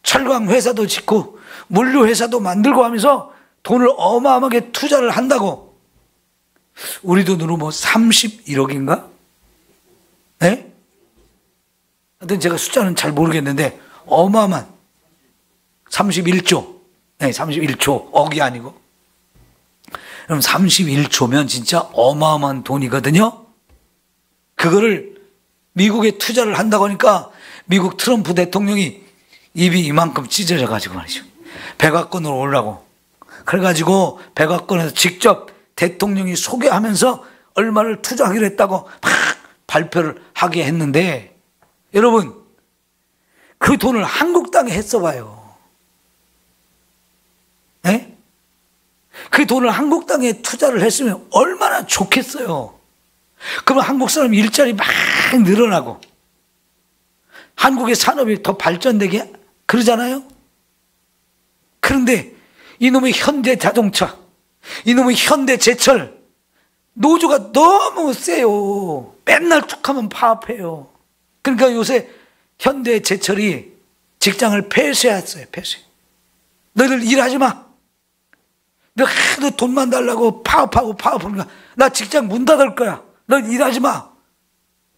철강 회사도 짓고 물류 회사도 만들고 하면서 돈을 어마어마하게 투자를 한다고. 우리 돈으로 뭐 31억인가? 네? 하여튼 제가 숫자는 잘 모르겠는데 어마어마한 31조. 네, 31조. 억이 아니고. 그럼 31조면 진짜 어마어마한 돈이거든요. 그거를 미국에 투자를 한다고 하니까 미국 트럼프 대통령이 입이 이만큼 찢어져 가지고 말이죠. 백악관으로 오려고. 그래가지고 백악관에서 직접 대통령이 소개하면서 얼마를 투자하기로 했다고 막 발표를 하게 했는데, 여러분 그 돈을 한국 땅에 했어봐요. 네? 그 돈을 한국 땅에 투자를 했으면 얼마나 좋겠어요. 그러면 한국 사람 일자리 막 늘어나고 한국의 산업이 더 발전되게 그러잖아요. 그런데 이놈의 현대자동차, 이놈의 현대제철 노조가 너무 세요. 맨날 툭하면 파업해요. 그러니까 요새 현대제철이 직장을 폐쇄했어요. 폐쇄. 너희들 일하지 마. 너 하도 돈만 달라고 파업하고 파업하니까 나 직장 문 닫을 거야. 너 일하지 마.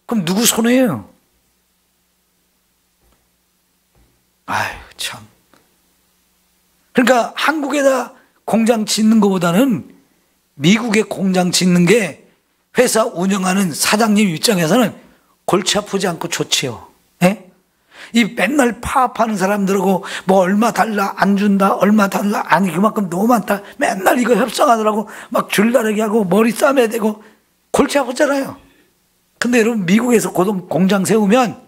그럼 누구 손해예요? 아유, 참. 그러니까 한국에다 공장 짓는 것보다는 미국에 공장 짓는 게 회사 운영하는 사장님 입장에서는 골치 아프지 않고 좋지요. 예? 이 맨날 파업하는 사람들하고 뭐 얼마 달라 안 준다 얼마 달라 아니 그만큼 너무 많다 맨날 이거 협상하더라고 막 줄다리기 하고 머리 싸매야 되고 골치 아프잖아요. 근데 여러분 미국에서 공장 세우면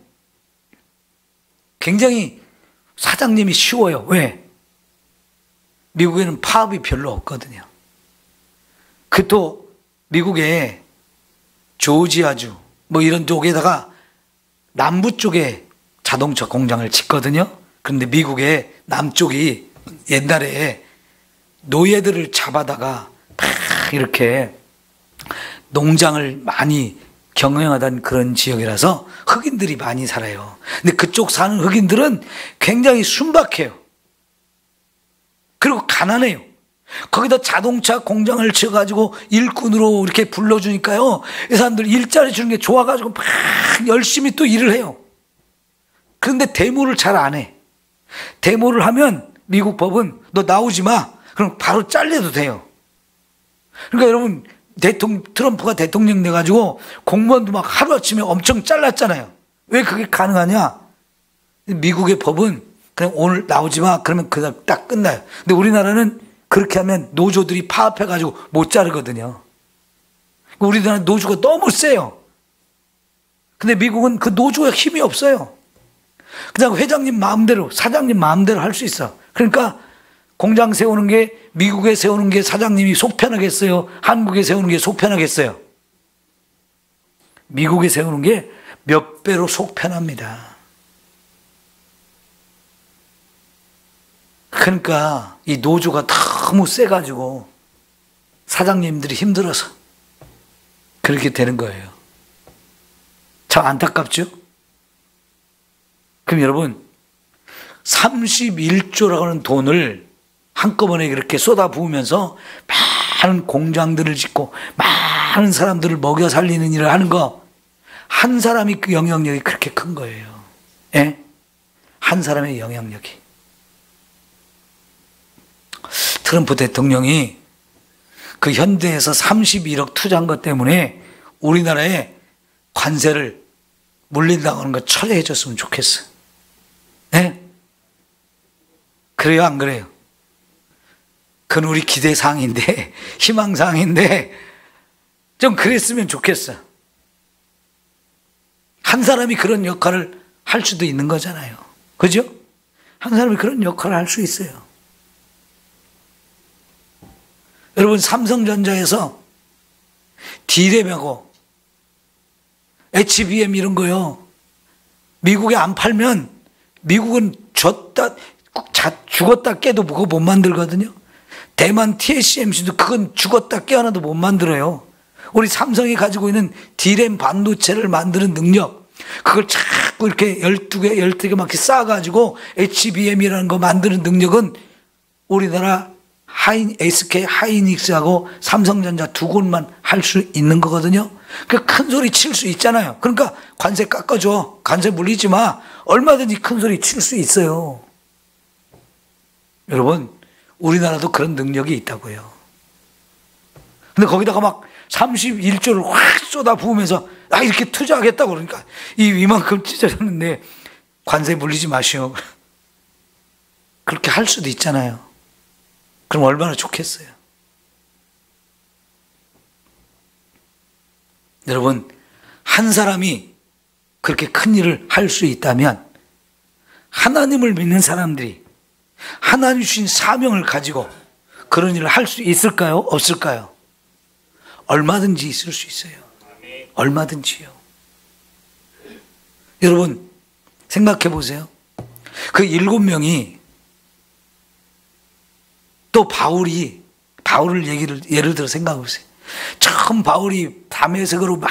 굉장히 사장님이 쉬워요. 왜? 미국에는 파업이 별로 없거든요. 그 또 미국에 조지아주 뭐 이런 쪽에다가 남부 쪽에 자동차 공장을 짓거든요. 그런데 미국의 남쪽이 옛날에 노예들을 잡아다가 막 이렇게 농장을 많이 경영하던 그런 지역이라서 흑인들이 많이 살아요. 근데 그쪽 사는 흑인들은 굉장히 순박해요. 그리고 가난해요. 거기다 자동차 공장을 지어가지고 일꾼으로 이렇게 불러주니까요. 이 사람들 일자리 주는 게 좋아가지고 막 열심히 또 일을 해요. 그런데 데모를 잘 안 해. 데모를 하면 미국 법은 너 나오지 마. 그럼 바로 잘려도 돼요. 그러니까 여러분 트럼프가 대통령 돼가지고 공무원도 막 하루아침에 엄청 잘랐잖아요. 왜 그게 가능하냐? 미국의 법은 그냥 오늘 나오지 마. 그러면 그날 딱 끝나요. 근데 우리나라는 그렇게 하면 노조들이 파업해가지고 못 자르거든요. 우리나라 노조가 너무 세요. 근데 미국은 그 노조에 힘이 없어요. 그냥 회장님 마음대로, 사장님 마음대로 할 수 있어. 그러니까 공장 세우는 게 미국에 세우는 게 사장님이 속 편하겠어요? 한국에 세우는 게 속 편하겠어요? 미국에 세우는 게 몇 배로 속 편합니다. 그러니까 이 노조가 너무 세가지고 사장님들이 힘들어서 그렇게 되는 거예요. 참 안타깝죠? 그럼 여러분 31조라고 하는 돈을 한꺼번에 그렇게 쏟아부으면서 많은 공장들을 짓고 많은 사람들을 먹여 살리는 일을 하는 거 한 사람이 그 영향력이 그렇게 큰 거예요. 예? 한 사람의 영향력이. 트럼프 대통령이 그 현대에서 31억 투자한 것 때문에 우리나라에 관세를 물린다는 거 철회해 줬으면 좋겠어. 네? 그래요, 안 그래요? 그건 우리 기대사항인데, 희망사항인데, 좀 그랬으면 좋겠어. 한 사람이 그런 역할을 할 수도 있는 거잖아요. 그죠? 한 사람이 그런 역할을 할 수 있어요. 여러분, 삼성전자에서 D램하고 HBM 이런 거요. 미국에 안 팔면 미국은 죽었다 깨도 그거 못 만들거든요. 대만 TSMC도 그건 죽었다 깨어나도 못 만들어요. 우리 삼성이 가지고 있는 D램 반도체를 만드는 능력, 그걸 자꾸 이렇게 12개, 13개 막 이렇게 쌓아가지고 HBM이라는 거 만드는 능력은 우리나라 SK 하이닉스하고 삼성전자 두 곳만 할 수 있는 거거든요. 그 큰 소리 칠 수 있잖아요. 그러니까 관세 깎아줘. 관세 물리지 마. 얼마든지 큰 소리 칠 수 있어요. 여러분, 우리나라도 그런 능력이 있다고요. 근데 거기다가 막 31조를 확 쏟아 부으면서 이렇게 투자하겠다고 그러니까 이만큼 찢어졌는데 관세 물리지 마시오. 그렇게 할 수도 있잖아요. 그럼 얼마나 좋겠어요. 여러분, 한 사람이 그렇게 큰 일을 할 수 있다면 하나님을 믿는 사람들이 하나님 주신 사명을 가지고 그런 일을 할 수 있을까요? 없을까요? 얼마든지 있을 수 있어요. 얼마든지요. 여러분, 생각해 보세요. 그 7명이 또 바울을 예를 들어 생각해 보세요. 처음 바울이 담에색으로 막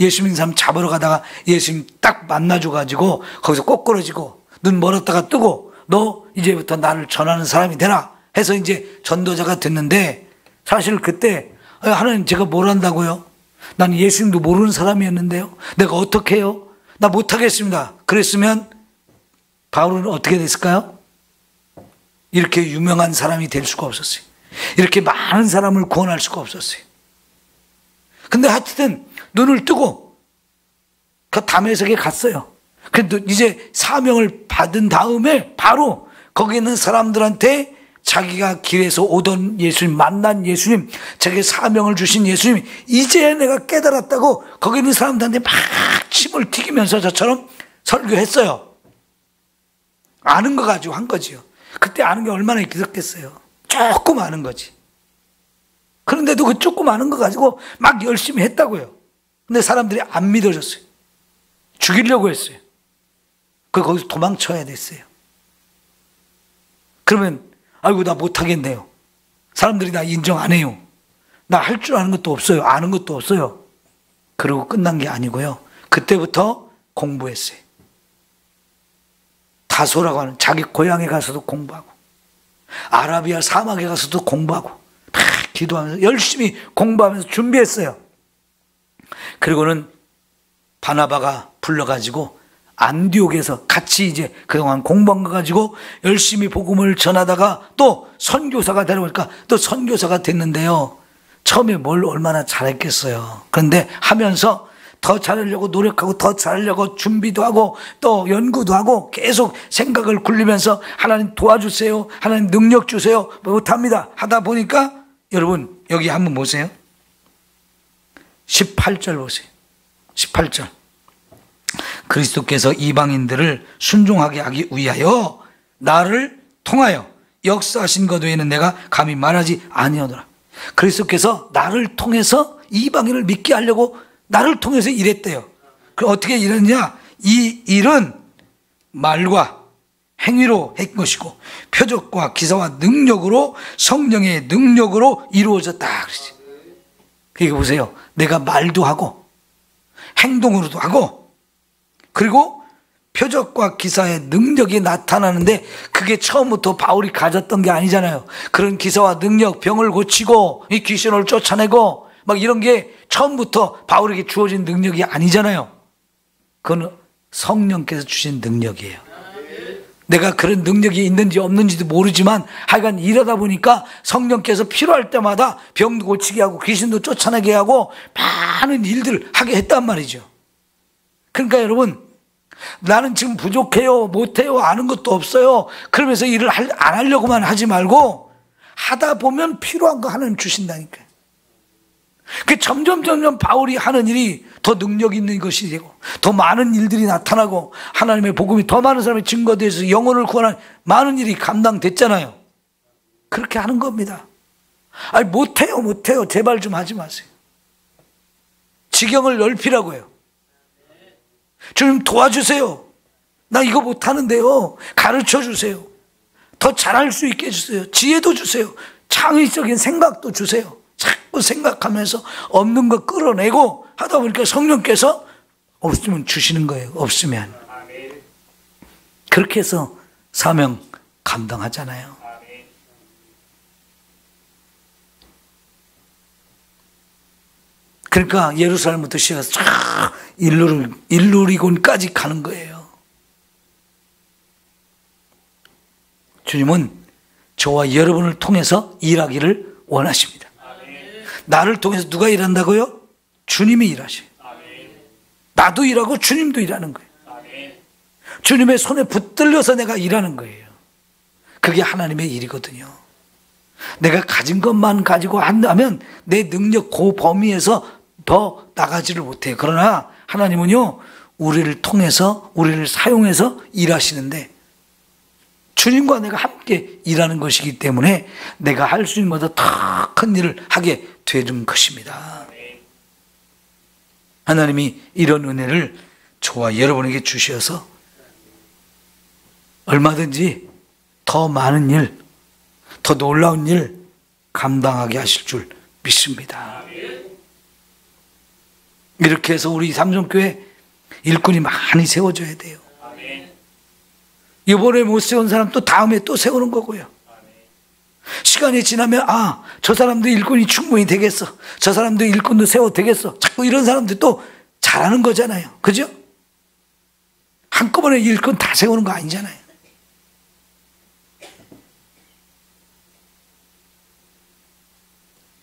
예수 믿는 사람 잡으러 가다가 예수님 딱 만나줘가지고 거기서 꼬꾸러지고 눈 멀었다가 뜨고 너 이제부터 나를 전하는 사람이 되라 해서 이제 전도자가 됐는데 사실 그때 하나님 제가 뭘 한다고요? 나는 예수님도 모르는 사람이었는데요. 내가 어떻게 해요? 나 못하겠습니다. 그랬으면 바울은 어떻게 됐을까요? 이렇게 유명한 사람이 될 수가 없었어요. 이렇게 많은 사람을 구원할 수가 없었어요. 근데 하여튼 눈을 뜨고 그 다메섹에 갔어요. 그래도 이제 사명을 받은 다음에 바로 거기 있는 사람들한테 자기가 길에서 오던 예수님, 만난 예수님, 자기 사명을 주신 예수님, 이제 내가 깨달았다고 거기 있는 사람들한테 막 침을 튀기면서 저처럼 설교했어요. 아는 거 가지고 한 거지요. 그때 아는 게 얼마나 기득했어요. 조금 아는 거지. 그런데도 그 조금 아는 거 가지고 막 열심히 했다고요. 근데 사람들이 안 믿어줬어요. 죽이려고 했어요. 거기서 도망쳐야 됐어요. 그러면 아이고 나 못하겠네요. 사람들이 나 인정 안 해요. 나 할 줄 아는 것도 없어요. 아는 것도 없어요. 그러고 끝난 게 아니고요. 그때부터 공부했어요. 다소라고 하는 자기 고향에 가서도 공부하고 아라비아 사막에 가서도 공부하고 다 기도하면서 열심히 공부하면서 준비했어요. 그리고는 바나바가 불러가지고 안디옥에서 같이 이제 그동안 공부한 거 가지고 열심히 복음을 전하다가 또 선교사가 되려니까 또 선교사가 됐는데요. 처음에 뭘 얼마나 잘했겠어요. 그런데 하면서 더 잘하려고 노력하고 더 잘하려고 준비도 하고 또 연구도 하고 계속 생각을 굴리면서 하나님 도와주세요. 하나님 능력 주세요. 못합니다. 하다 보니까 여러분 여기 한번 보세요. 18절 보세요. 18절. 그리스도께서 이방인들을 순종하게 하기 위하여 나를 통하여 역사하신 것 외에는 내가 감히 말하지 아니하노라. 그리스도께서 나를 통해서 이방인을 믿게 하려고 나를 통해서 일했대요. 그럼 어떻게 일했냐? 이 일은 말과 행위로 한 것이고 표적과 기사와 능력으로 성령의 능력으로 이루어졌다. 그러지. 그러니까 보세요. 내가 말도 하고 행동으로도 하고 그리고 표적과 기사의 능력이 나타나는데 그게 처음부터 바울이 가졌던 게 아니잖아요. 그런 기사와 능력, 병을 고치고 이 귀신을 쫓아내고 막 이런 게 처음부터 바울에게 주어진 능력이 아니잖아요. 그건 성령께서 주신 능력이에요. 내가 그런 능력이 있는지 없는지도 모르지만 하여간 일하다 보니까 성령께서 필요할 때마다 병도 고치게 하고 귀신도 쫓아내게 하고 많은 일들을 하게 했단 말이죠. 그러니까 여러분 나는 지금 부족해요, 못해요, 아는 것도 없어요. 그러면서 일을 안 하려고만 하지 말고 하다 보면 필요한 거 하나님 주신다니까요. 그 점점 바울이 하는 일이 더 능력 있는 것이 되고 더 많은 일들이 나타나고 하나님의 복음이 더 많은 사람의 증거돼서 영혼을 구원하는 많은 일이 감당됐잖아요. 그렇게 하는 겁니다. 아니 못해요 제발 좀 하지 마세요. 지경을 넓히라고요. 주님 도와주세요. 나 이거 못하는데요. 가르쳐 주세요. 더 잘할 수 있게 해주세요. 지혜도 주세요. 창의적인 생각도 주세요. 자꾸 생각하면서 없는 거 끌어내고 하다 보니까 성령께서 없으면 주시는 거예요. 없으면. 그렇게 해서 사명 감당하잖아요. 그러니까 예루살렘부터 시작해서 쫙 일루리곤까지 가는 거예요. 주님은 저와 여러분을 통해서 일하기를 원하십니다. 나를 통해서 누가 일한다고요? 주님이 일하셔요. 나도 일하고 주님도 일하는 거예요. 주님의 손에 붙들려서 내가 일하는 거예요. 그게 하나님의 일이거든요. 내가 가진 것만 가지고 한다면 내 능력 그 범위에서 더 나가지를 못해요. 그러나 하나님은요 우리를 통해서 우리를 사용해서 일하시는데 주님과 내가 함께 일하는 것이기 때문에 내가 할 수 있는 것보다 더 큰 일을 하게 되는 것입니다. 하나님이 이런 은혜를 저와 여러분에게 주셔서 얼마든지 더 많은 일, 더 놀라운 일 감당하게 하실 줄 믿습니다. 이렇게 해서 우리 삼성교회 일꾼이 많이 세워져야 돼요. 이번에 못 세운 사람 또 다음에 또 세우는 거고요. 시간이 지나면 저 사람도 일꾼이 충분히 되겠어. 저 사람도 일꾼도 세워도 되겠어. 자꾸 이런 사람들 또 잘하는 거잖아요. 그죠? 한꺼번에 일꾼 다 세우는 거 아니잖아요.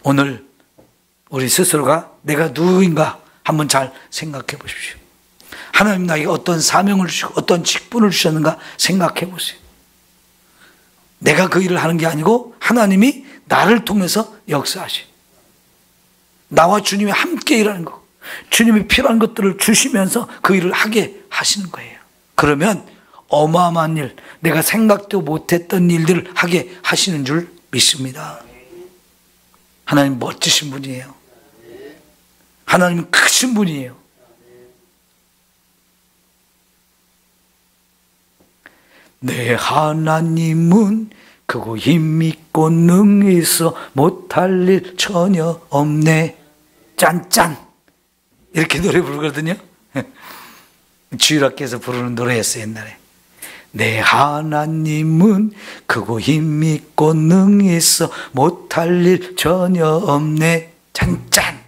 오늘 우리 스스로가 내가 누구인가 한번 잘 생각해 보십시오. 하나님 나에게 어떤 사명을 주시고 어떤 직분을 주셨는가 생각해 보세요. 내가 그 일을 하는 게 아니고 하나님이 나를 통해서 역사하셔요. 나와 주님이 함께 일하는 거, 주님이 필요한 것들을 주시면서 그 일을 하게 하시는 거예요. 그러면 어마어마한 일, 내가 생각도 못했던 일들을 하게 하시는 줄 믿습니다. 하나님 멋지신 분이에요. 하나님은 크신 분이에요. 내 하나님은 크고 힘있고 능히 있어 못할 일 전혀 없네. 짠짠 이렇게 노래 부르거든요. 주일학교에서 부르는 노래였어요 옛날에. 내 하나님은 크고 힘있고 능히 있어 못할 일 전혀 없네. 짠짠.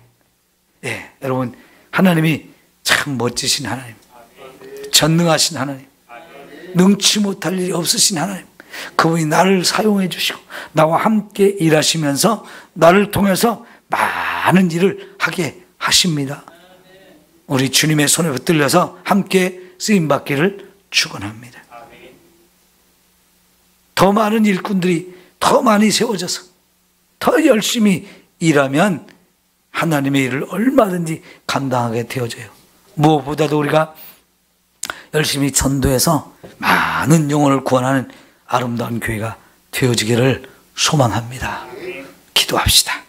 예, 여러분 하나님이 참 멋지신 하나님, 전능하신 하나님, 능치 못할 일이 없으신 하나님, 그분이 나를 사용해 주시고 나와 함께 일하시면서 나를 통해서 많은 일을 하게 하십니다. 우리 주님의 손에 붙들려서 함께 쓰임받기를 축원합니다. 더 많은 일꾼들이 더 많이 세워져서 더 열심히 일하면 하나님의 일을 얼마든지 감당하게 되어져요. 무엇보다도 우리가 열심히 전도해서 많은 영혼을 구원하는 아름다운 교회가 되어지기를 소망합니다. 기도합시다.